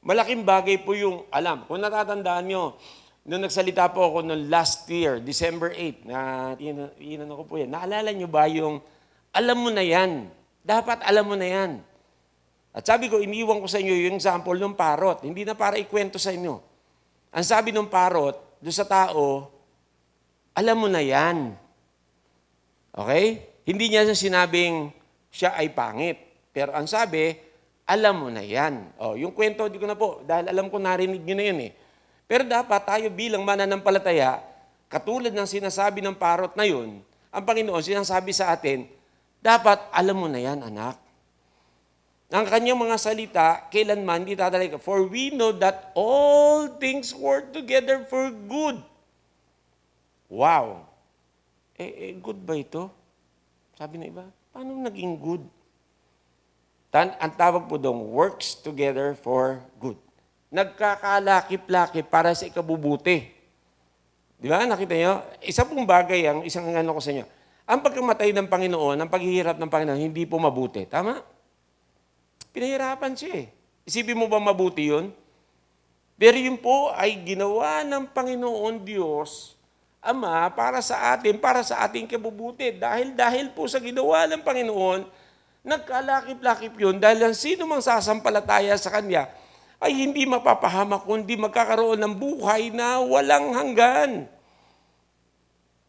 Malaking bagay po yung alam. Kung natatandaan nyo, nung nagsalita po ako noong last year, December 8, inano ko po yan. Naalala nyo ba yung alam mo na yan? Dapat alam mo na yan. At sabi ko, iniwan ko sa inyo yung example ng parrot. Hindi na para ikwento sa inyo. Ang sabi ng parrot, doon sa tao, alam mo na yan. Okay? Hindi niya sinabing siya ay pangit. Pero ang sabi, alam mo na yan. Yung kwento, di ko na po, dahil alam ko narinig nyo na yun eh. Pero dapat tayo bilang mananampalataya, katulad ng sinasabi ng parrot na yun, ang Panginoon sinasabi sa atin, dapat alam mo na yan, anak. Ang kanyang mga salita, kailanman hindi tatalaga. For we know that all things work together for good. Wow. Good ba ito? Sabi na iba, paano naging good? Ang tawag po doon, works together for good. Nagkakalakip-lakip para sa ikabubuti. Di ba? Nakita nyo? Isa pong bagay, isang ano ko sa inyo. Ang pagkamatay ng Panginoon, ang paghihirap ng Panginoon, hindi po mabuti. Tama? Pinahirapan siya eh. Isipin mo ba mabuti yun? Pero yun po ay ginawa ng Panginoon Diyos, Ama, para sa atin, para sa ating kabubuti. Dahil po sa ginawa ng Panginoon, nagkalakip-lakip yun dahil ang sino mang sasampalataya sa Kanya ay hindi mapapahamak kundi magkakaroon ng buhay na walang hanggan.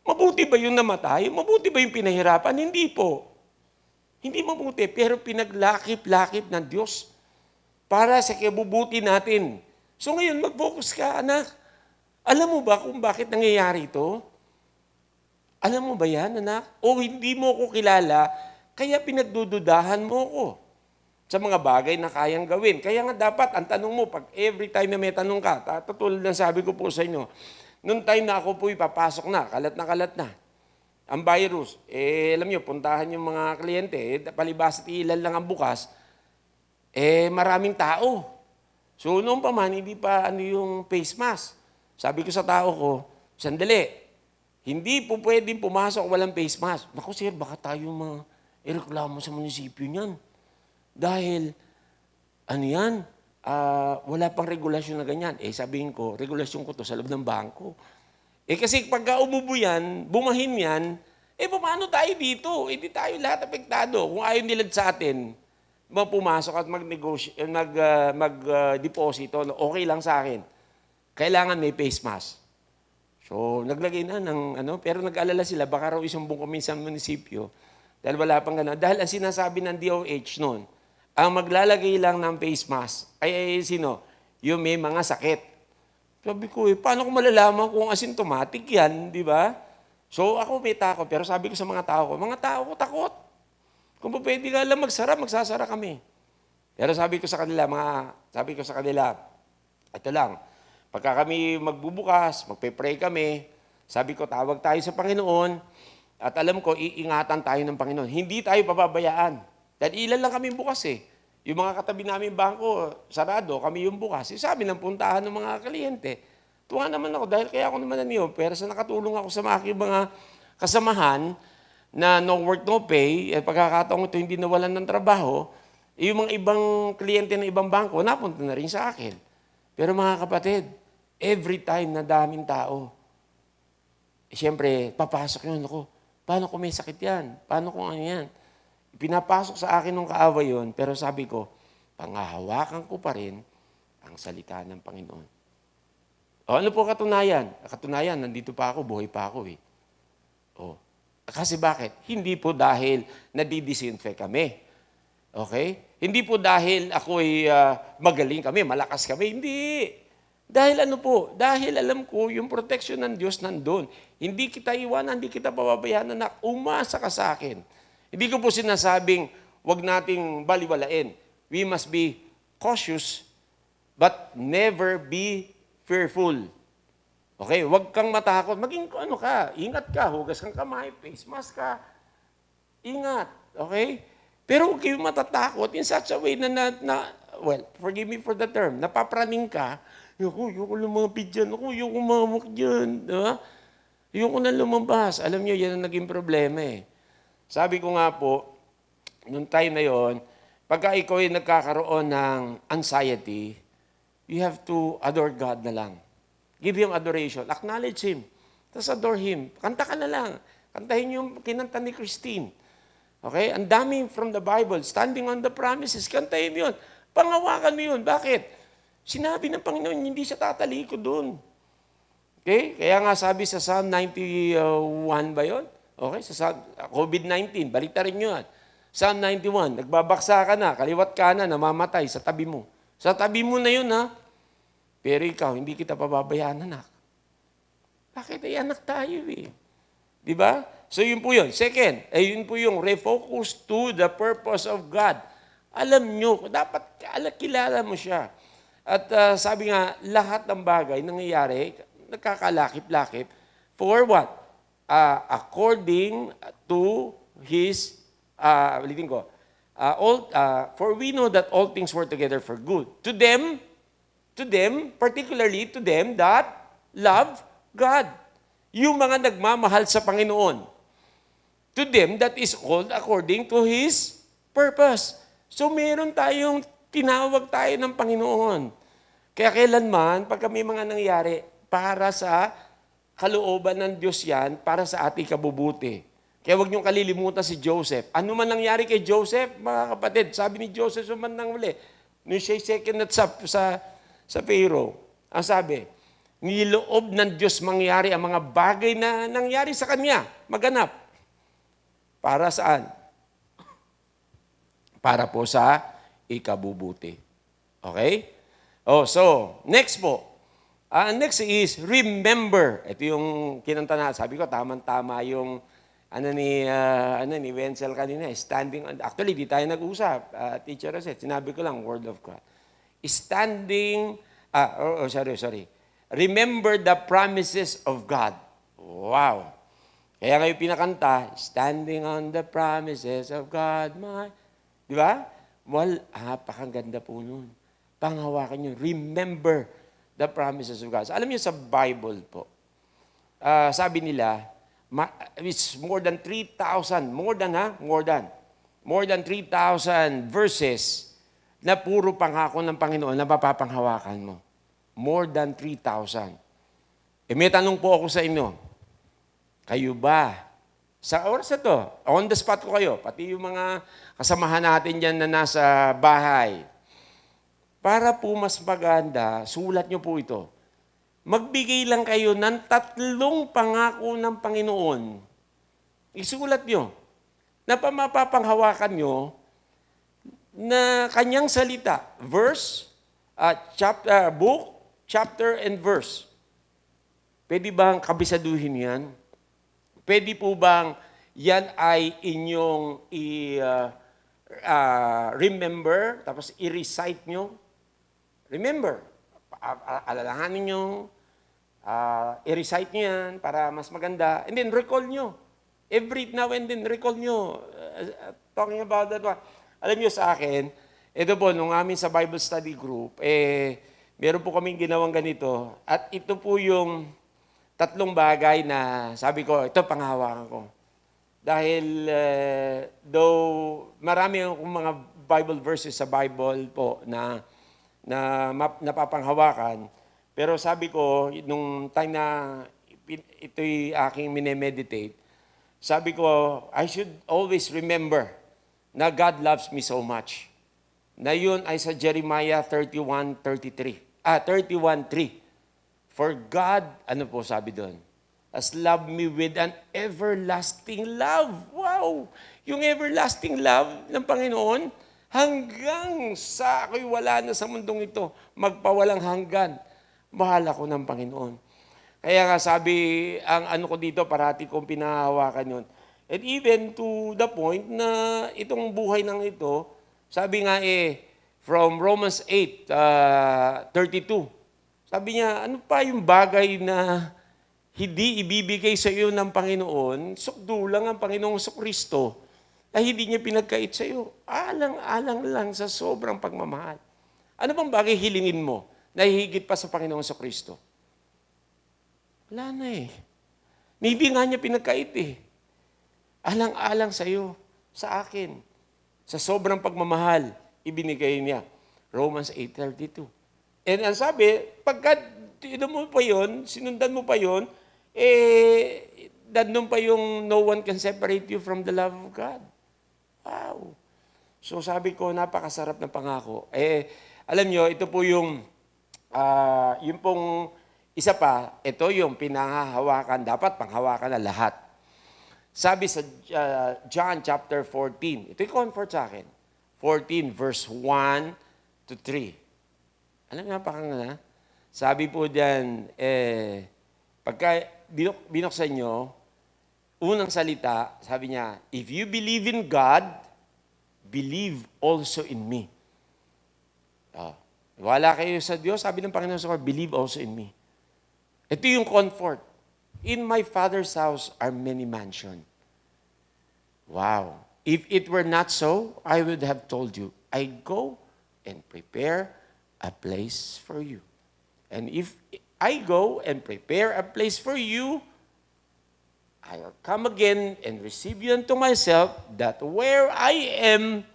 Mabuti ba yung namatay? Mabuti ba yung pinahirapan? Hindi po. Hindi mabuti, pero pinaglakip-lakip ng Diyos para sa kabubuti natin. So ngayon, mag-focus ka, anak. Alam mo ba kung bakit nangyayari ito? Alam mo ba yan, anak? O hindi mo ko kilala, Kaya pinagdududahan mo ko sa mga bagay na kayang gawin. Kaya nga dapat, ang tanong mo, pag every time na may tanong ka, tulad ng sabi ko po sa inyo, nung time na ako po'y papasok na, kalat na. Ang virus, alam nyo, puntahan yung mga kliyente, palibas at ilan lang ang bukas, maraming tao. So noon pa man, hindi pa yung face mask. Sabi ko sa tao ko, sandali, hindi po pwedeng pumasok walang face mask. Naku sir, baka tayo ireklamo sa munisipyo niyan. Dahil, wala pang regulasyon na ganyan. Sabihin ko, regulasyon ko to sa loob ng bangko. Kasi pagka umubo yan, bumahin yan, paano tayo dito? Hindi tayo lahat apektado. Kung ayaw nila sa atin, pumasok at mag-deposito, okay lang sa akin. Kailangan may face mask. So, naglagay na ng pero nag-alala sila, baka raw isumbong kami sa munisipyo. Dahil wala pang gano'n. Dahil ang sinasabi ng DOH noon, ang maglalagay lang ng face mask ay sino? Yung may mga sakit. Sabi ko, paano ko malalaman kung asymptomatic yan, di ba? So ako may takot, pero sabi ko sa mga tao ko takot. Kung pwede ka lang magsara, magsasara kami. Pero sabi ko sa kanila, ito lang, pagka kami magbubukas, magpe-pray kami, sabi ko, tawag tayo sa Panginoon, at alam ko, iingatan tayo ng Panginoon. Hindi tayo pababayaan. Dahil ilan lang kami bukas Yung mga katabi namin bangko, sarado, kami yung bukas. Sabi ng puntahan ng mga kliyente. Tuwa naman ako dahil kaya ako naman pero sa nakatulong ako sa aking mga kasamahan na no work, no pay, at pagkakataong ito hindi nawalan ng trabaho, yung mga ibang kliyente ng ibang bangko, napunta na rin sa akin. Pero mga kapatid, every time na daming tao, siyempre, papasok yun ako. Paano kung may sakit yan? Paano kung ano yan? Pinapasok sa akin ng kaaway yun, pero sabi ko, pangahawakan ko pa rin ang salita ng Panginoon. Ano po katunayan? Katunayan, nandito pa ako, buhay pa ako Kasi bakit? Hindi po dahil nadidisinfect kami. Okay? Hindi po dahil ako'y magaling kami, malakas kami. Hindi. Dahil Dahil alam ko, yung protection ng Diyos nandun. Hindi kita iwanan, hindi kita pababayaan na umasa ka sa akin. Hindi ko po sinasabing, wag nating baliwalain. We must be cautious, but never be fearful. Okay? Wag kang matakot. Maging ingat ka, hugas kang kamay, face mask ka. Ingat. Okay? Pero huwag kayong matatakot in such a way forgive me for the term, napapraning ka, Ayoko lumapit dyan. Ayoko mamok dyan. Diba? Ayoko na lumabas. Alam nyo, yan ang naging problema Sabi ko nga po, nung time na yon, pagka ikaw ay nagkakaroon ng anxiety, you have to adore God na lang. Give Him adoration. Acknowledge Him. Tapos adore Him. Kanta ka na lang. Kantahin yung kinanta ni Christine. Okay? Ang dami from the Bible. Standing on the promises. Kantahin yun. Pangawakan mo yun. Bakit? Sinabi ng Panginoon, hindi siya tatalikod doon. Okay? Kaya nga sabi sa Psalm 91 ba yun? Okay? Sa COVID-19, baliktarin nyo yan. Psalm 91, nagbabaksa ka na, kaliwat ka na, namamatay sa tabi mo. Sa tabi mo na yun, Pero ikaw, hindi kita pababayaan, anak. Bakit? Anak tayo, Di ba? So yun po yun. Second, yun po yung refocus to the purpose of God. Alam nyo, dapat kilala mo siya. At sabi nga, lahat ng bagay nangyayari, nagkakalakip-lakip, for what? According to His, for we know that all things work together for good. To them, particularly to them that love God. Yung mga nagmamahal sa Panginoon. To them that is called according to His purpose. So meron tinawag tayo ng Panginoon. Kaya kailanman, pagka may mga nangyari, para sa kalooban ng Diyos yan, para sa ating kabubuti. Kaya huwag niyong kalilimutan si Joseph. Ano man nangyari kay Joseph, mga kapatid, sabi ni Joseph sa bandang huli, nung siya second at sa Pharaoh, ang sabi, niloob ng Diyos mangyari ang mga bagay na nangyari sa kanya, maganap. Para saan? Para po sa ikabubuti. Okay? So, next po. Next is remember. Ito yung kinanta na. Sabi ko, tamang-tama yung Ano ni Wenzel kanina, standing on, actually, di tayo nag-usap, Teacher Rosette, sinabi ko lang, Word of God. Standing, sorry. Remember the promises of God. Wow. Kaya ngayon pinakanta, standing on the promises of God, my... Di ba? Pakaganda po nun. Panghawakan nyo. Remember the promises of God. So, alam niyo sa Bible po, sabi nila, it's more than 3,000, more than 3,000 verses na puro pangako ng Panginoon na mapapanghawakan mo. More than 3,000. May tanong po ako sa inyo. Kayo ba? Sa oras na to, on the spot ko kayo, pati yung mga kasamahan natin dyan na nasa bahay. Para po mas maganda, sulat nyo po ito. Magbigay lang kayo ng 3 pangako ng Panginoon. Isulat nyo. Na mapapanghawakan nyo na kanyang salita. Verse, book, chapter, and verse. Pwede bang kabisaduhin yan? Pwede po bang yan ay inyong remember, tapos i-recite nyo? Remember. Alalahanin nyo, i-recite nyo yan para mas maganda. And then recall nyo. Every now and then, recall nyo. Talking about that one. Alam nyo sa akin, ito po, nung amin sa Bible Study Group, meron po kaming ginawang ganito. At ito po yung 3 bagay na sabi ko, ito panghawakan ko. Dahil though marami akong mga Bible verses sa Bible po na napapanghawakan, pero sabi ko, nung time na ito'y aking minemeditate, sabi ko, I should always remember na God loves me so much. Na yun ay sa Jeremiah 31:3. For God, ano po sabi doon? Has loved me with an everlasting love. Wow! Yung everlasting love ng Panginoon, hanggang sa ako'y wala na sa mundong ito, magpawalang hanggan, mahal ako ng Panginoon. Kaya nga sabi, ang ano ko dito, parati kong pinahawakan yun. And even to the point na itong buhay ng ito, sabi nga from Romans 8:32, sabi niya, ano pa yung bagay na hindi ibibigay sa iyo ng Panginoon, sukdulang ang Panginoong Kristo, na hindi niya pinagkait sa iyo. Alang-alang lang sa sobrang pagmamahal. Ano bang bagay hilingin mo na higit pa sa Panginoong Kristo? Wala na Hindi nga niya pinagkait Alang-alang sa iyo, sa akin, sa sobrang pagmamahal, ibinigay niya. Romans 8:32. And ang sabi, pagka sinundan mo pa yun, nandun pa yung no one can separate you from the love of God. Wow. So sabi ko, napakasarap ng pangako. Alam nyo, ito po yung pong isa pa, ito yung pinahahawakan, dapat panghawakan na lahat. Sabi sa John chapter 14, ito'y comfort sa akin, 14 verse 1-3. Alam nga pakinggan sabi po diyan, pagka binuksan nyo, unang salita, sabi niya, if you believe in God, believe also in me. Wala kayo sa Diyos, sabi ng Panginoon sa believe also in me. Ito yung comfort. In my Father's house are many mansions. Wow. If it were not so, I would have told you, I go and prepare a place for you. And if I go and prepare a place for you, I'll come again and receive you unto myself, that where I am,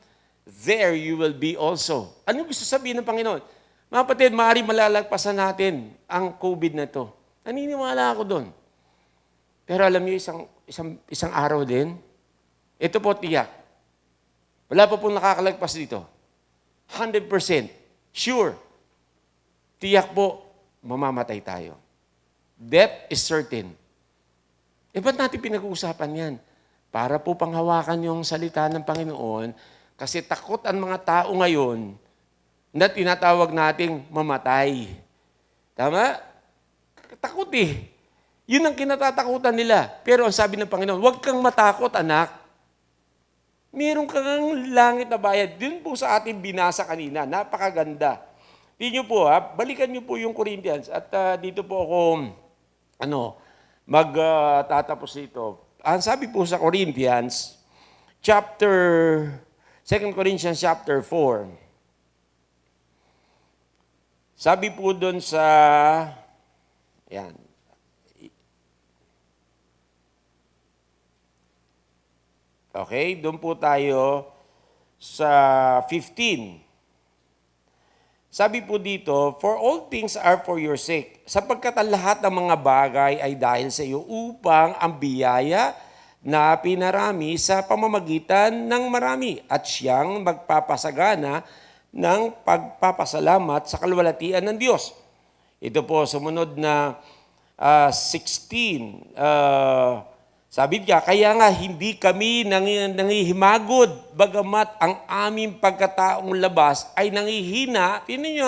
there you will be also. Ano gusto sabihin ng Panginoon? Mga kapatid, maaari malalagpasan natin ang COVID na ito. Naniniwala ako doon. Pero alam niyo, isang araw din, ito po tiyak. Wala pa pong nakakalagpas dito. 100%. Sure. Tiyak po, mamamatay tayo. Death is certain. Ba't natin pinag-uusapan yan? Para po panghawakan yung salita ng Panginoon, kasi takot ang mga tao ngayon na tinatawag nating mamatay. Tama? Takot Yun ang kinatatakutan nila. Pero ang sabi ng Panginoon, huwag kang matakot, anak. Meron kang langit na bayad. Yun po sa ating binasa kanina. Napakaganda. Tingnan niyo po, balikan niyo po yung Corinthians. At dito po ako magtatapos dito. Ang sabi po sa Corinthians, chapter 2 Corinthians chapter 4. Sabi po doon sa yan. Okay, doon po tayo sa 15. Sabi po dito, for all things are for your sake, sapagkat ang lahat ng mga bagay ay dahil sa iyo upang ang biyaya na pinarami sa pamamagitan ng marami at siyang magpapasagana ng pagpapasalamat sa kalwalatian ng Diyos. Ito po, sumunod na 16. Sabi niya, kaya nga hindi kami nangihimagod, bagamat ang aming pagkataong labas ay nangihina. Tingnan niyo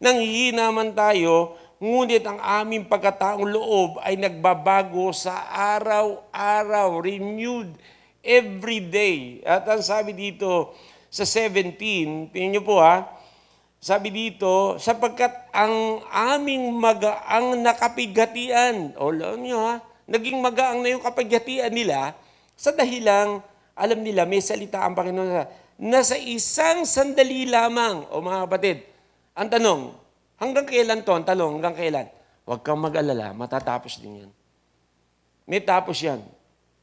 nangihina man tayo, ngunit ang aming pagkataong loob ay nagbabago sa araw-araw, renewed every day. At ang sabi dito sa 17, tingnan niyo po sabi dito, sapagkat ang aming magaang nakapigatian, o alam niyo naging magaang na yung kapagyatian nila sa dahilang, alam nila, may salita ang Panginoon na sa isang sandali lamang. O mga kapatid, ang tanong, hanggang kailan to? Ang tanong, hanggang kailan? Huwag kang mag-alala, matatapos din yan. May tapos yan.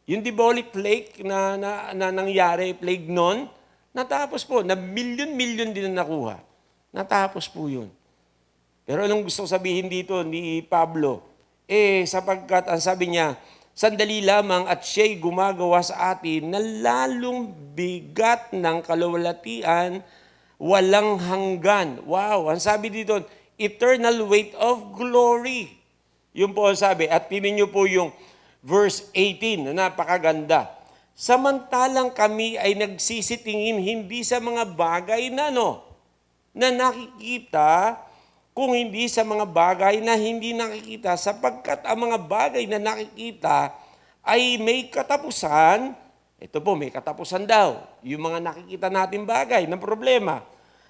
Yung diabolic plague na nangyari, plague noon, natapos po, na milyon-milyon din na nakuha. Natapos po yun. Pero anong gusto sabihin dito ni Pablo? Sapagkat ang sabi niya, sandali lamang at siya'y gumagawa sa atin na lalong bigat ng kalawalatian, walang hanggan. Wow, ang sabi dito, eternal weight of glory. Yun po ang sabi. At tingnan niyo po yung verse 18, na napakaganda. Samantalang kami ay nagsisitingin hindi sa mga bagay na na nakikita, kung hindi sa mga bagay na hindi nakikita, sapagkat ang mga bagay na nakikita ay may katapusan. Ito po, may katapusan daw. Yung mga nakikita natin bagay ng problema.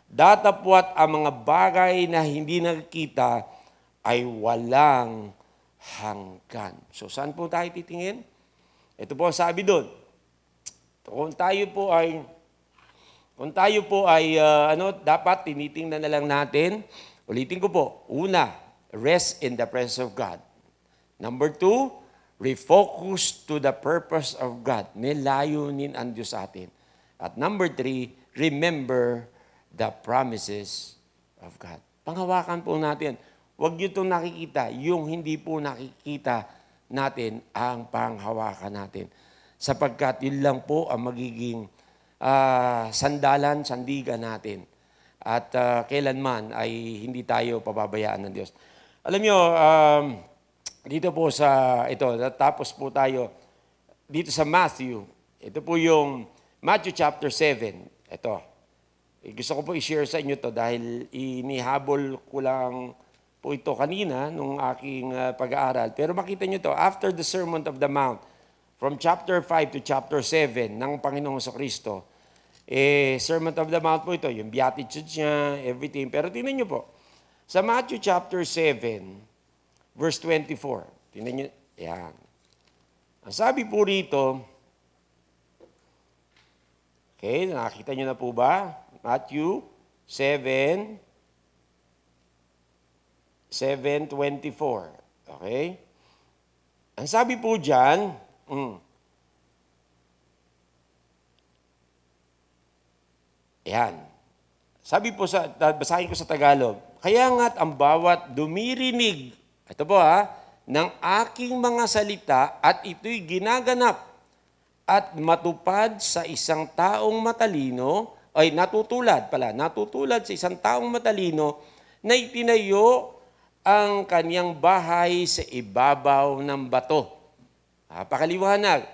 Datapwat ang mga bagay na hindi nakikita ay walang hanggan. So, saan po tayo titingin? Ito po ang sabi doon. Kung tayo po ay dapat tinitingnan na lang natin. Ulitin ko po. Una, rest in the presence of God. Number 2, refocus to the purpose of God. May layunin ang Diyos sa atin. At number 3, remember the promises of God. Panghawakan po natin. Huwag nyo itong nakikita. Yung hindi po nakikita natin ang panghawakan natin. Sapagkat yun lang po ang magiging sandigan natin. At kailanman ay hindi tayo pababayaan ng Diyos. Alam nyo, dito po tapos po tayo dito sa Matthew. Ito po yung Matthew chapter 7. Ito. Gusto ko po i-share sa inyo to dahil inihabol ko lang po ito kanina nung aking pag-aaral. Pero makita nyo to, after the Sermon of the Mount, from chapter 5 to chapter 7 ng Panginoong Kristo, Sermon of the Mount po ito, yung Beatitudes niya, everything. Pero tingnan nyo po, sa Matthew chapter 7, verse 24, tingnan nyo, yan. Ang sabi po rito, okay, nakakita nyo na po ba? Matthew 7:24. Okay? Ang sabi po dyan, yan. Sabi po basahin ko sa Tagalog, kaya nga't ang bawat dumirinig, ito po ng aking mga salita at ito'y ginaganap at matupad sa isang taong matalino, natutulad sa isang taong matalino na itinayo ang kaniyang bahay sa ibabaw ng bato. Pakaliwanag.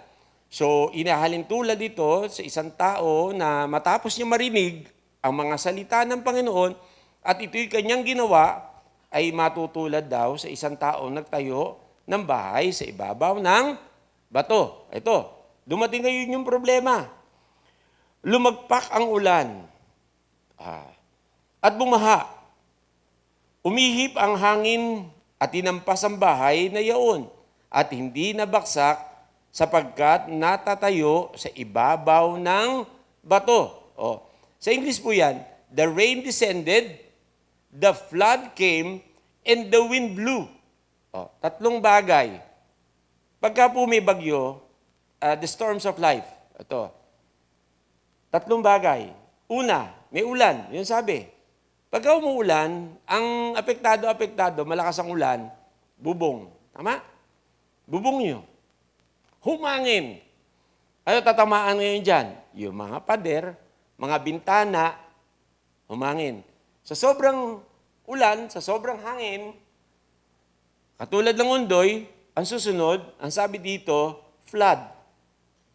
So, inahalin tulad dito sa isang tao na matapos niya marinig ang mga salita ng Panginoon at ito'y kanyang ginawa, ay matutulad daw sa isang tao nagtayo ng bahay sa ibabaw ng bato. Ito, dumating ngayon yung problema. Lumagpak ang ulan at bumaha. Umihip ang hangin at tinampas ang bahay na yaon at hindi nabaksak sapagkat natatayo sa ibabaw ng bato. Sa English po yan, the rain descended, the flood came, and the wind blew. Tatlong bagay. Pagka po may bagyo, the storms of life. Ito. Tatlong bagay. Una, may ulan. Yun sabi. Pagka umuulan, ang apektado, malakas ang ulan, bubong. Tama? Bubong nyo. Humangin. Ano tatamaan ngayon dyan? Yung mga pader, mga bintana, humangin. Sa sobrang ulan, sa sobrang hangin, katulad ng undoy, ang susunod, ang sabi dito, flood.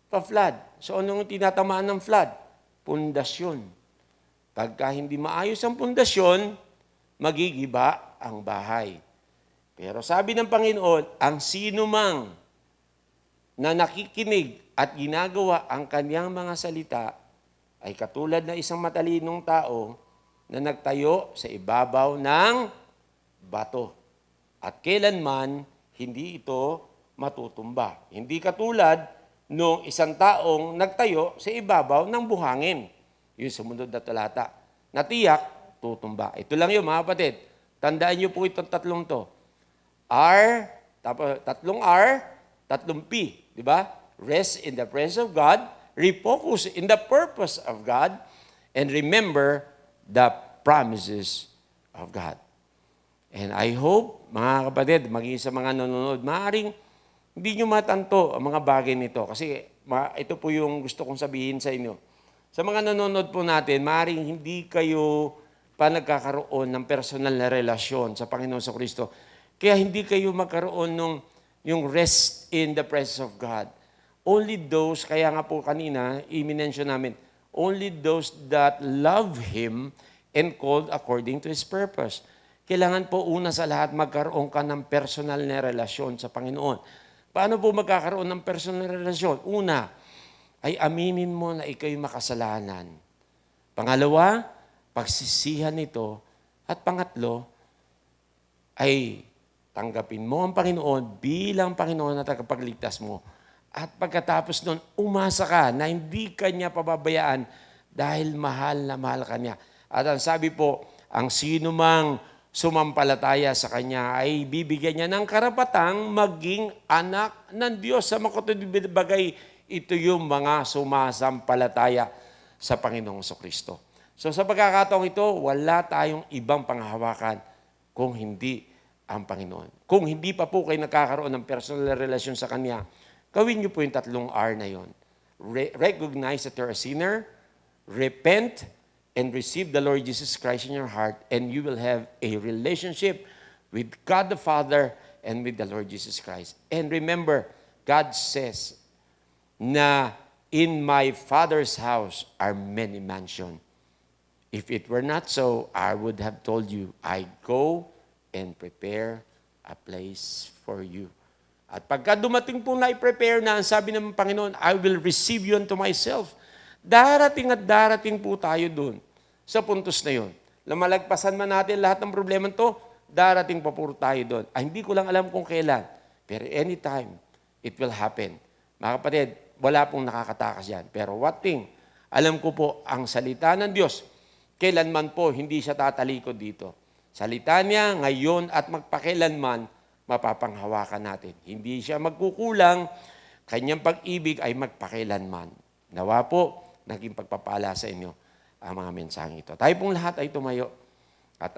Pa-flood. So anong tinatamaan ng flood? Pundasyon. Pagka hindi maayos ang pundasyon, magigiba ang bahay. Pero sabi ng Panginoon, ang sinumang na nakikinig at ginagawa ang kanyang mga salita ay katulad na isang matalinong tao na nagtayo sa ibabaw ng bato. At kailanman, hindi ito matutumba. Hindi katulad nung isang taong nagtayo sa ibabaw ng buhangin. Yung sumunod na talata. Natiyak, tutumba. Ito lang yun, mga kapatid. Tandaan niyo po itong tatlong to. R, tatlong R, tatlong P. Di ba? Rest in the presence of God, refocus in the purpose of God, and remember the promises of God. And I hope, mga kapatid, maging sa mga nanonood, maaaring hindi nyo matanto ang mga bagay nito. Kasi ito po yung gusto kong sabihin sa inyo. Sa mga nanonood po natin, maaaring hindi kayo pa nagkakaroon ng personal na relasyon sa Panginoon sa Kristo. Kaya hindi kayo magkaroon ng yung rest in the presence of God. Only those, kaya nga po kanina, i-mention namin, only those that love Him and called according to His purpose. Kailangan po una sa lahat magkaroon ka ng personal na relasyon sa Panginoon. Paano po magkakaroon ng personal na relasyon? Una, ay aminin mo na ikaw'y makasalanan. Pangalawa, pagsisihan ito. At pangatlo, ay tanggapin mo ang Panginoon bilang Panginoon na tagapagligtas mo. At pagkatapos nun, umasa ka na hindi ka niya pababayaan dahil mahal na mahal ka niya. At ang sabi po, ang sino mang sumampalataya sa Kanya ay bibigyan niya ng karapatang maging anak ng Diyos. Sa makatubig bagay, ito yung mga sumasampalataya sa Panginoong Kristo. So sa pagkakataong ito, wala tayong ibang panghahawakan kung hindi ang Panginoon. Kung hindi pa po kayo nagkakaroon ng personal relasyon sa Kanya, gawin niyo po yung tatlong R na yon. Recognize that you're a sinner, repent, and receive the Lord Jesus Christ in your heart, and you will have a relationship with God the Father and with the Lord Jesus Christ. And remember, God says na in my Father's house are many mansions. If it were not so, I would have told you, I go and prepare a place for you. At pagka dumating po na i-prepare na, ang sabi ng Panginoon, I will receive you unto myself. Darating at darating po tayo dun sa puntos na yun. Malagpasan man natin lahat ng problema to, darating pa po tayo dun. Hindi ko lang alam kung kailan, pero anytime, it will happen. Mga kapatid, wala pong nakakatakas yan. Pero what thing, alam ko po, ang salita ng Diyos, kailanman po hindi siya tatalikod dito. Salita niya ngayon at magpakailanman, mapapanghawakan natin. Hindi siya magkukulang, kanyang pag-ibig ay magpakailanman. Nawa po, naging pagpapala sa inyo ang mga mensaheng ito. Tayo pong lahat ay tumayo at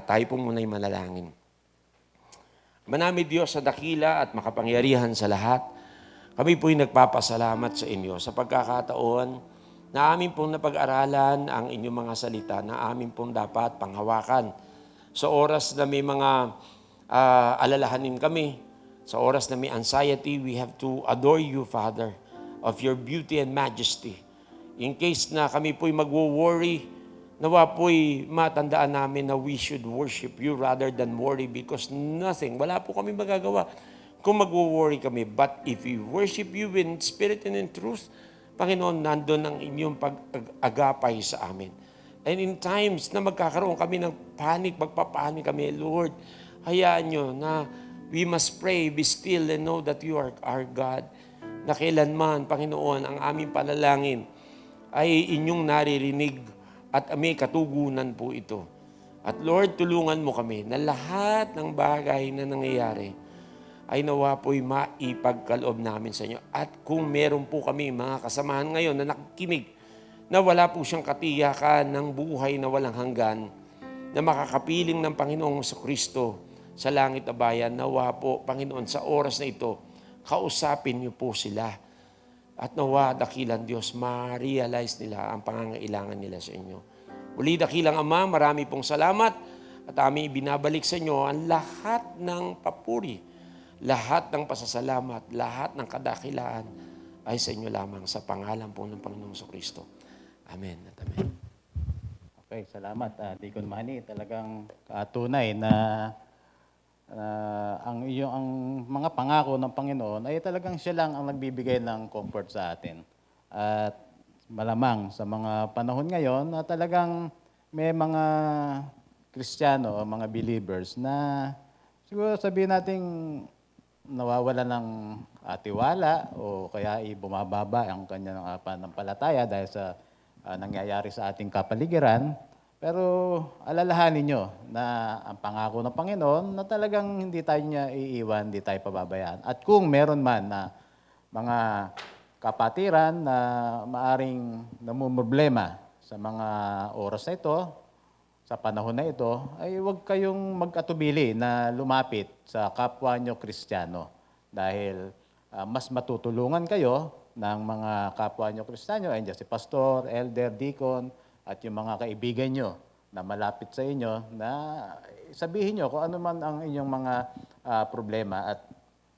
tayo pong muna'y manalangin. Manami Diyos sa dakila at makapangyarihan sa lahat, kami po'y nagpapasalamat sa inyo sa pagkakataon na amin pong napag-aralan ang inyong mga salita na amin pong dapat panghawakan. Sa oras na may mga alalahanin kami, sa oras na may anxiety, we have to adore you, Father, of your beauty and majesty. In case na kami po'y magwo-worry, nawa po'y matandaan namin na we should worship you rather than worry because nothing, wala po kami magagawa kung mag-worry kami. But if we worship you in spirit and in truth, Panginoon, nandun ang inyong pag-agapay sa amin. And in times na magkakaroon kami ng panic, magpapanik kami, Lord, hayaan nyo na we must pray, be still, and know that you are our God. Na kailanman, Panginoon, ang aming panalangin ay inyong naririnig at may katugunan po ito. At Lord, tulungan mo kami na lahat ng bagay na nangyayari ay nawa po'y maipagkaloob namin sa inyo. At kung meron po kami mga kasamahan ngayon na nakikinig na wala po siyang katiyakan ng buhay na walang hanggan, na makakapiling ng Panginoong Kristo sa langit na bayan, nawa po, Panginoon, sa oras na ito, kausapin niyo po sila. At nawa, dakilang Diyos, ma-realize nila ang pangangailangan nila sa inyo. Uli, dakilang Ama, marami pong salamat at aming ibinabalik sa inyo ang lahat ng papuri, lahat ng pasasalamat, lahat ng kadakilaan ay sa inyo lamang sa pangalan po ng Panginoong Kristo. Amen at amen. Okay, salamat, Deacon Manny. Talagang tunay na ang mga pangako ng Panginoon ay talagang siya lang ang nagbibigay ng comfort sa atin. At malamang sa mga panahon ngayon na talagang may mga Kristiyano o mga believers na siguro sabihin nating nawawala ng tiwala o kaya bumababa ang kanyang pananampalataya dahil sa nangyayari sa ating kapaligiran. Pero alalahanin nyo na ang pangako ng Panginoon na talagang hindi tayo niya iiwan, hindi tayo pababayaan. At kung meron man na mga kapatiran na maaring namumroblema sa mga oras na ito, sa panahon na ito, ay huwag kayong mag-atubili na lumapit sa kapwa nyo Kristiyano dahil mas matutulungan kayo ng mga kapwa nyo Kristiyano, ay si pastor, elder, deacon, at yung mga kaibigan nyo na malapit sa inyo na sabihin nyo kung ano man ang inyong mga problema at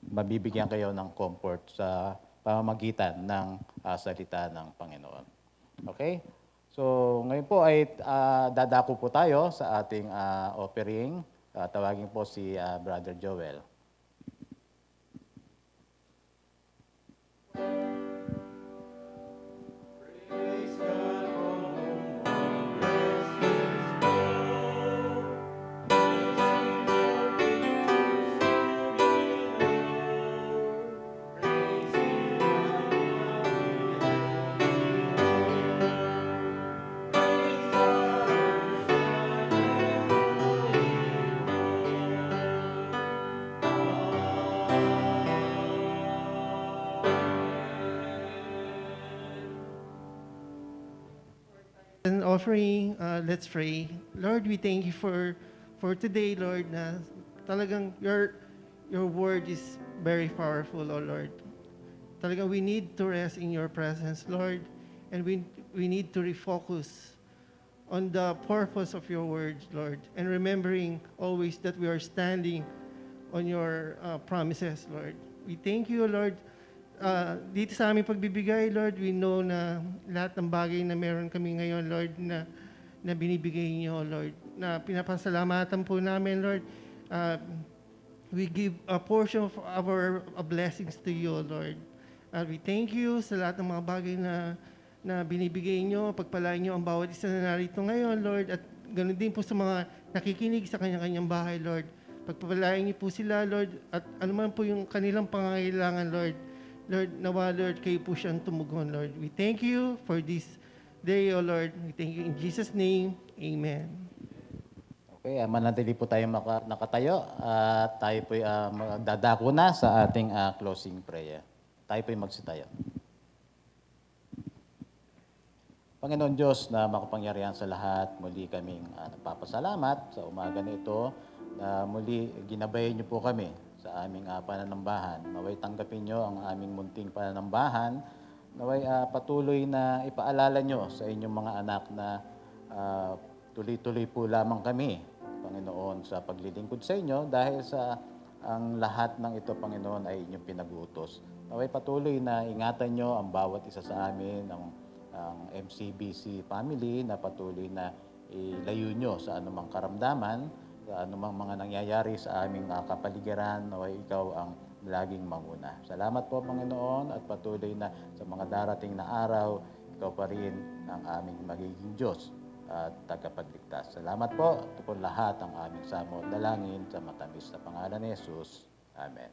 mabibigyan kayo ng comfort sa pamamagitan ng salita ng Panginoon. Okay? So, ngayon po ay dadako po tayo sa ating offering. Tawagin po si Brother Joel. An offering, let's pray. Lord, we thank you for today, Lord, na talagang your word is very powerful, oh Lord. Talagang we need to rest in your presence, Lord, and we need to refocus on the purpose of your words, Lord, and remembering always that we are standing on your promises, Lord. We thank you, Lord. Dito sa aming pagbibigay, Lord, we know na lahat ng bagay na meron kami ngayon, Lord, na binibigay niyo, Lord, na pinapasalamatan po namin, Lord. We give a portion of our blessings to you, Lord. We thank you sa lahat ng mga bagay na binibigay niyo, pagpalain niyo ang bawat isa na narito ngayon, Lord, at ganoon din po sa mga nakikinig sa kanya-kanyang bahay, Lord. Pagpapalain niyo po sila, Lord, at anuman po yung kanilang pangangailangan, Lord. Lord, nawa, Lord, kayo po siyang tumugon, Lord. We thank you for this day, O Lord. We thank you in Jesus' name. Amen. Okay, manatili po tayo nakatayo at tayo po dadako na sa ating closing prayer. Tayo po magsitayo. Panginoon Diyos na makapangyarihan sa lahat, muli kaming nagpapasalamat sa umaga na ito na muli ginabayan niyo po kami sa aming pananambahan. Naway tanggapin niyo ang aming munting pananambahan. Naway patuloy na ipaalala niyo sa inyong mga anak na tuloy-tuloy po lamang kami, Panginoon, sa paglilingkod sa inyo dahil sa ang lahat ng ito, Panginoon, ay inyong pinag-utos. Naway patuloy na ingatan niyo ang bawat isa sa amin, ang MCBC family, na patuloy na ilayo niyo sa anumang karamdaman, sa anumang mga nangyayari sa aming kapaligiran. Naway ikaw ang laging manguna. Salamat po, Panginoon, at patuloy na sa mga darating na araw, ikaw pa rin ang aming magiging Diyos at tagapagligtas. Salamat po. Ito po lahat ang aming samo at dalangin sa matamis na pangalan ni Jesus. Amen.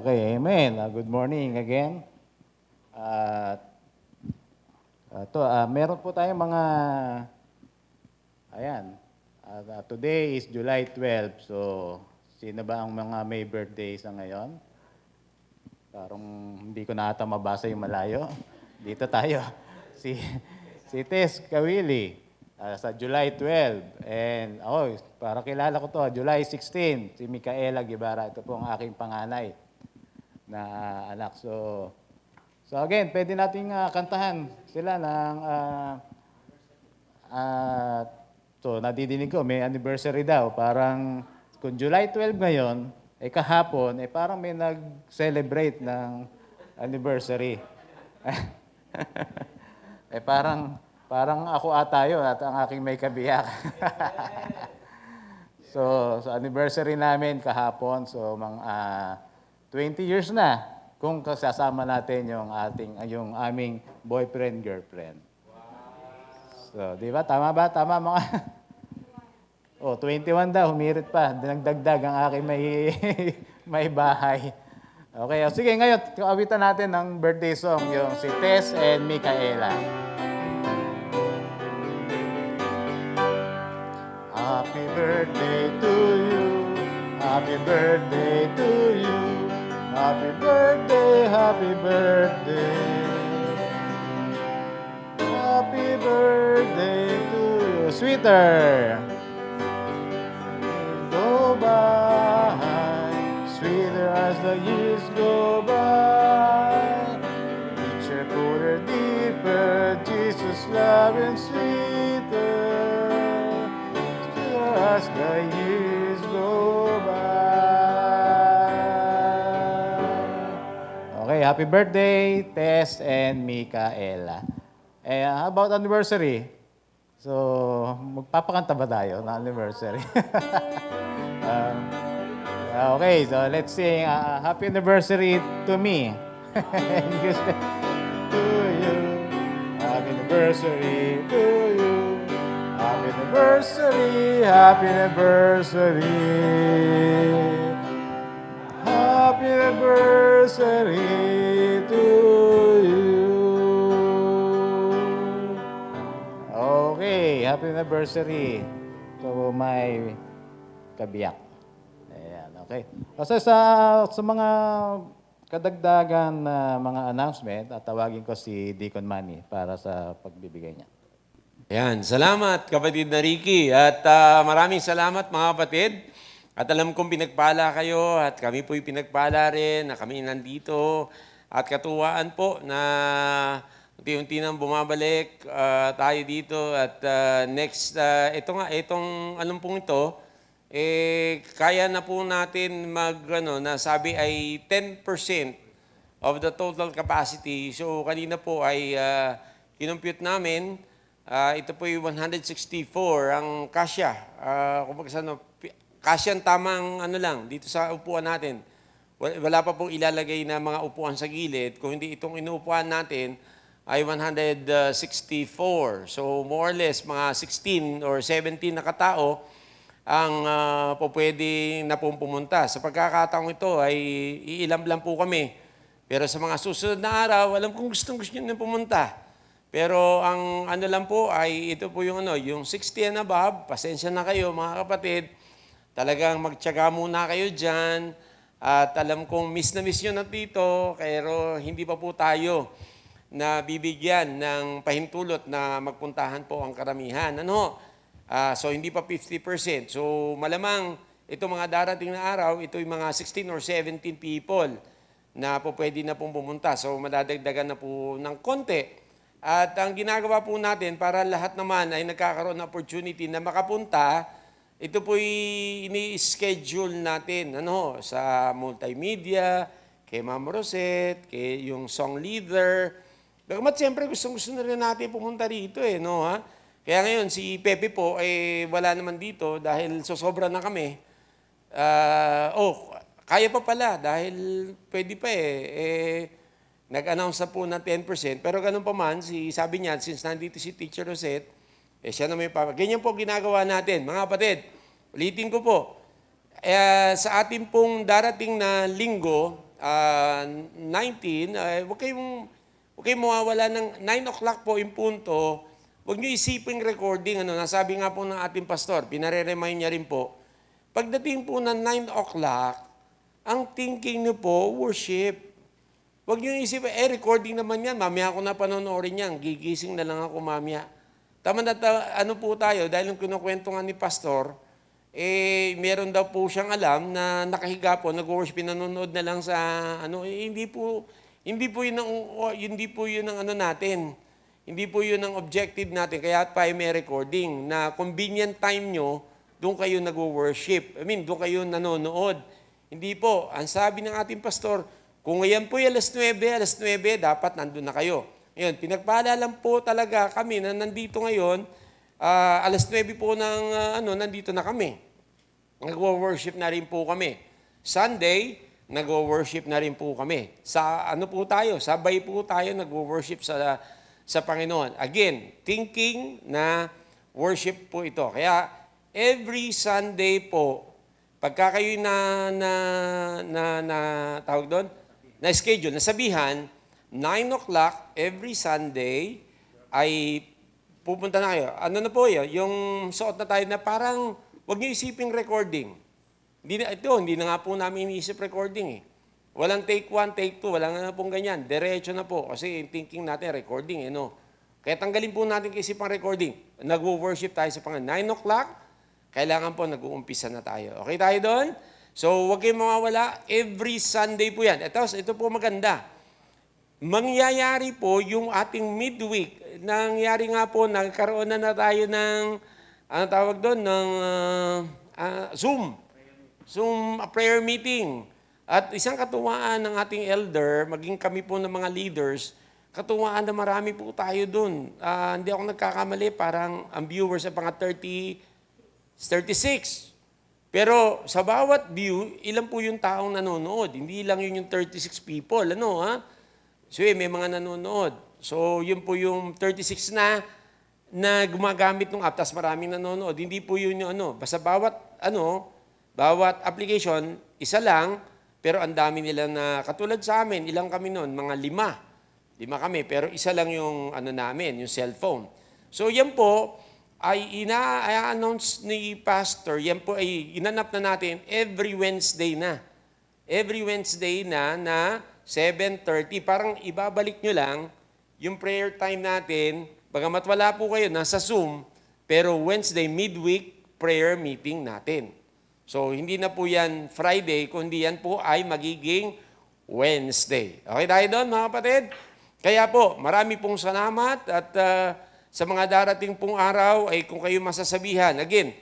Okay, amen. Good morning again. Meron po tayong mga, ayan, today is July 12, so sino ba ang mga may birthday sa ngayon? Parang hindi ko na ata mabasa yung malayo. Dito tayo. Si Tess Kawili, sa July 12. And, para kilala ko to, July 16, si Micaela Guevara. Ito po ang aking panganay na anak. So again, pwede nating kantahan sila ng so nadidinig ko may anniversary daw. Parang kung July 12 ngayon, kahapon, parang may nag-celebrate ng anniversary. Parang ako ata yun at ang aking may kabiyak. So anniversary namin kahapon, so 20 years na kung kasasama natin yung aming boyfriend, girlfriend. So, di ba? Tama ba? Tama mga... 21 daw, humirit pa. Dinagdagdag ang aking may bahay. Okay, sige ngayon, awitan natin ng birthday song, yung si Tess and Micaela. Happy birthday to you. Happy birthday to you. Happy birthday, happy birthday. Happy birthday to you. Sweeter. Go by, sweeter as the years go by. Richer, colder, deeper, Jesus' love and sweeter. Sweeter as the years go by. Okay, happy birthday, Tess and Micaela. How about anniversary? So, magpapakanta ba tayo ng anniversary? Okay, so let's sing happy anniversary to me. To you. Happy anniversary to you. Happy anniversary, happy anniversary. Happy anniversary to you. Okay, happy anniversary to my kabiyak. Ayan, okay. Kasi sa mga kadagdagan na mga announcement, tawagin ko si Deacon Manny para sa pagbibigay niya. Ayan, salamat kapatid na Ricky. At maraming salamat mga kapatid. At alam kong pinagpala kayo at kami po'y pinagpala rin na kami nandito. At katuwaan po na unti-unti nang bumabalik tayo dito. At next, itong anong pong ito, kaya na po natin nasabi ay 10% of the total capacity. So kanina po ay kinumpute namin Ito po yung 164, ang kasya. Kumbaga sa ano, kasya ang tamang ano lang, dito sa upuan natin. Wala pa pong ilalagay na mga upuan sa gilid. Kung hindi itong inuupuan natin ay 164. So more or less, mga 16 or 17 na katao ang po pwede na pong pumunta. Sa pagkakataong ito ay iilam lang po kami. Pero sa mga susunod na araw, alam kong gustong-gusto nyo na pumunta. Pero ang ano lang po ay ito po yung ano, yung 60 and above, pasensya na kayo mga kapatid. Talagang magtiyaga muna kayo diyan. At alam kong miss na miss nyo na dito, pero hindi pa po tayo na bibigyan ng pahintulot na magpuntahan po ang karamihan. Ano? So hindi pa 50%. So malamang ito mga darating na araw, ito yung mga 16 or 17 people na po pwede na pong pumunta. So madadagdagan na po ng konti. At ang ginagawa po natin para lahat naman ay nagkakaroon ng opportunity na makapunta, ito po ini-schedule natin sa multimedia, kay Ma'am Rosette, kay yung song leader. Bagamat siyempre gusto na rin natin pumunta rito no ha? Kaya ngayon si Pepe po wala naman dito dahil sosobra na kami. Kaya pa pala dahil pwede pa nag-announce na po ng 10%, pero ganun pa man, sabi niya, since nandito si Teacher Rosette, siya na may ganyan po ginagawa natin. Mga kapatid, ulitin ko po, sa ating pong darating na linggo, 19, huwag kayong mawawala ng 9 o'clock po yung punto, huwag niyo isipin recording, nasabi nga po ng ating pastor, pinare-remind niya rin po, pagdating po ng 9 o'clock, ang thinking niyo po, worship. Huwag niyo isipin, recording naman yan, mamaya ako na panonoorin yan, gigising na lang ako mamaya. Tama na ano po tayo, dahil yung kinukwento nga ni pastor, meron daw po siyang alam na nakahiga po, nag-worship, pinanonood na lang sa, hindi po yun ang ano natin. Hindi po yun ang objective natin, kaya pa may recording, na convenient time nyo, doon kayo nag-worship. Doon kayo nanonood. Hindi po, ang sabi ng ating pastor, kung ngayon po alas 9, dapat nandun na kayo. Ngayon, pinagpala lang po talaga kami na nandito ngayon, alas 9 po nandito na kami. Nag-worship na rin po kami. Sunday, nag-worship na rin po kami. Sabay po tayo nag-worship sa Panginoon. Again, thinking na worship po ito. Kaya, every Sunday po, pagka kayo tawag doon, na schedule, nasabihan, 9 o'clock every Sunday ay pupunta na kayo. Ano na po yun? Yung suot na tayo na parang, huwag niyo isiping recording. Hindi na nga po namin iniisip recording Walang take 1, take 2, walang na pong ganyan. Diretso na po kasi thinking natin recording Kaya tanggalin po natin isipang recording. Nag-worship tayo sa Panginoon. 9 o'clock, kailangan po nag-uumpisa na tayo. Okay tayo doon? So, huwag kayong mawawala. Every Sunday po yan. Ito po maganda. Mangyayari po yung ating midweek. Nangyari nga po, nagkaroon na tayo ng, tawag doon, ng Zoom. Zoom prayer meeting. At isang katuwaan ng ating elder, maging kami po ng mga leaders, katuwaan na marami po tayo doon. Hindi ako nagkakamali, parang ang viewers ay mga 36. Pero sa bawat view, ilan po yung taong nanonood? Hindi lang yun yung 36 people, So may mga nanonood. So yun po yung 36 na gumagamit ng app, tas maraming nanonood. Hindi po yun yung basta bawat application, isa lang, pero ang dami nila na, katulad sa amin, ilang kami noon? Mga 5. 5 kami, pero isa lang yung namin, yung cellphone. So yan po, ay ina-announce ni pastor, yan po ay inanap na natin every Wednesday na. Every Wednesday na 7:30. Parang ibabalik nyo lang yung prayer time natin. Bagamat wala po kayo, nasa Zoom, pero Wednesday, midweek prayer meeting natin. So, hindi na po yan Friday, kundi yan po ay magiging Wednesday. Okay tayo doon, mga kapatid? Kaya po, marami pong salamat at sa mga darating pong araw ay kung kayo masasabihan. Again,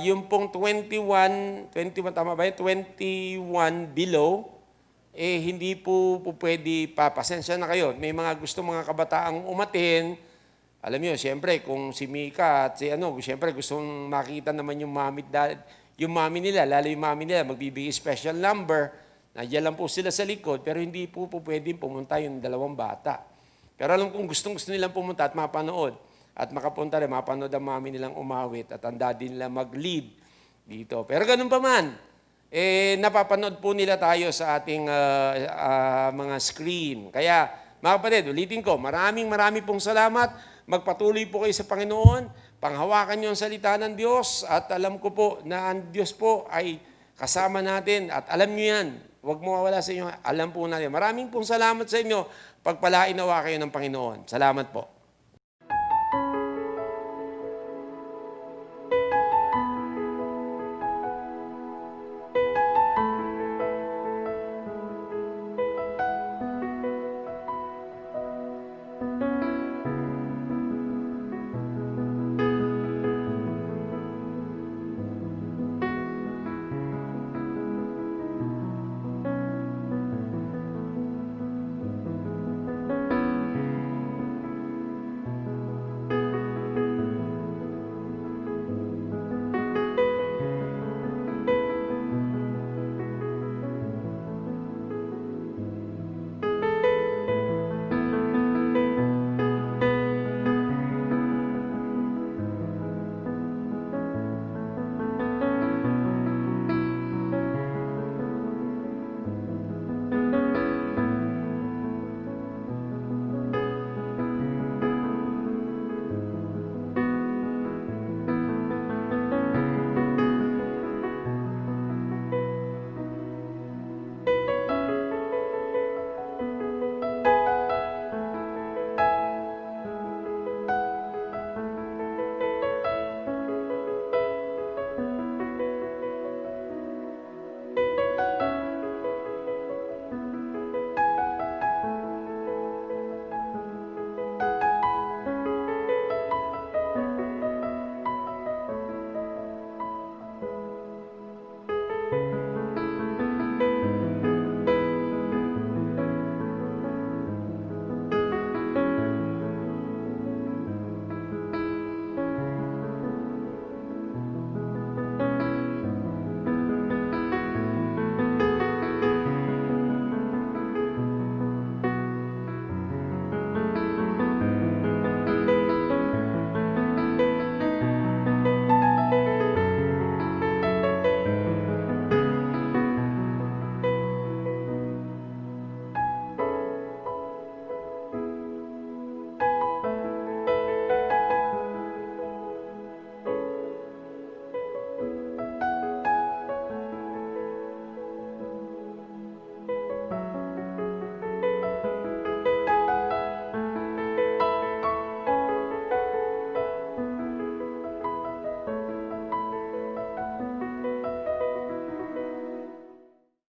yung pong 21 tama ba yun? 21 below, hindi po pwede papasensya na kayo. May mga gusto mga kabataang umatin, Alam niyo, siyempre, kung si Mika at si siyempre gustong makita naman yung mami, yung mami nila, lalo yung mami nila, magbibigay special number, nandiyan lang po sila sa likod, pero hindi po pwedeng pumunta yung dalawang bata. Pero alam kong gustong-gusto nilang pumunta at mapanood, at makapunta rin, mapanood ang mami nilang umawit, at ang daddy nila mag-lead dito. Pero ganun pa man, napapanood po nila tayo sa ating mga screen. Kaya, mga kapatid, ulitin ko, maraming pong salamat. Magpatuloy po kayo sa Panginoon, panghawakan niyo ang salita ng Diyos, at alam ko po na ang Diyos po ay kasama natin, at alam niyo yan, huwag mawawala sa inyo, alam po natin. Maraming pong salamat sa inyo, pagpalain nawa kayo ng Panginoon. Salamat po.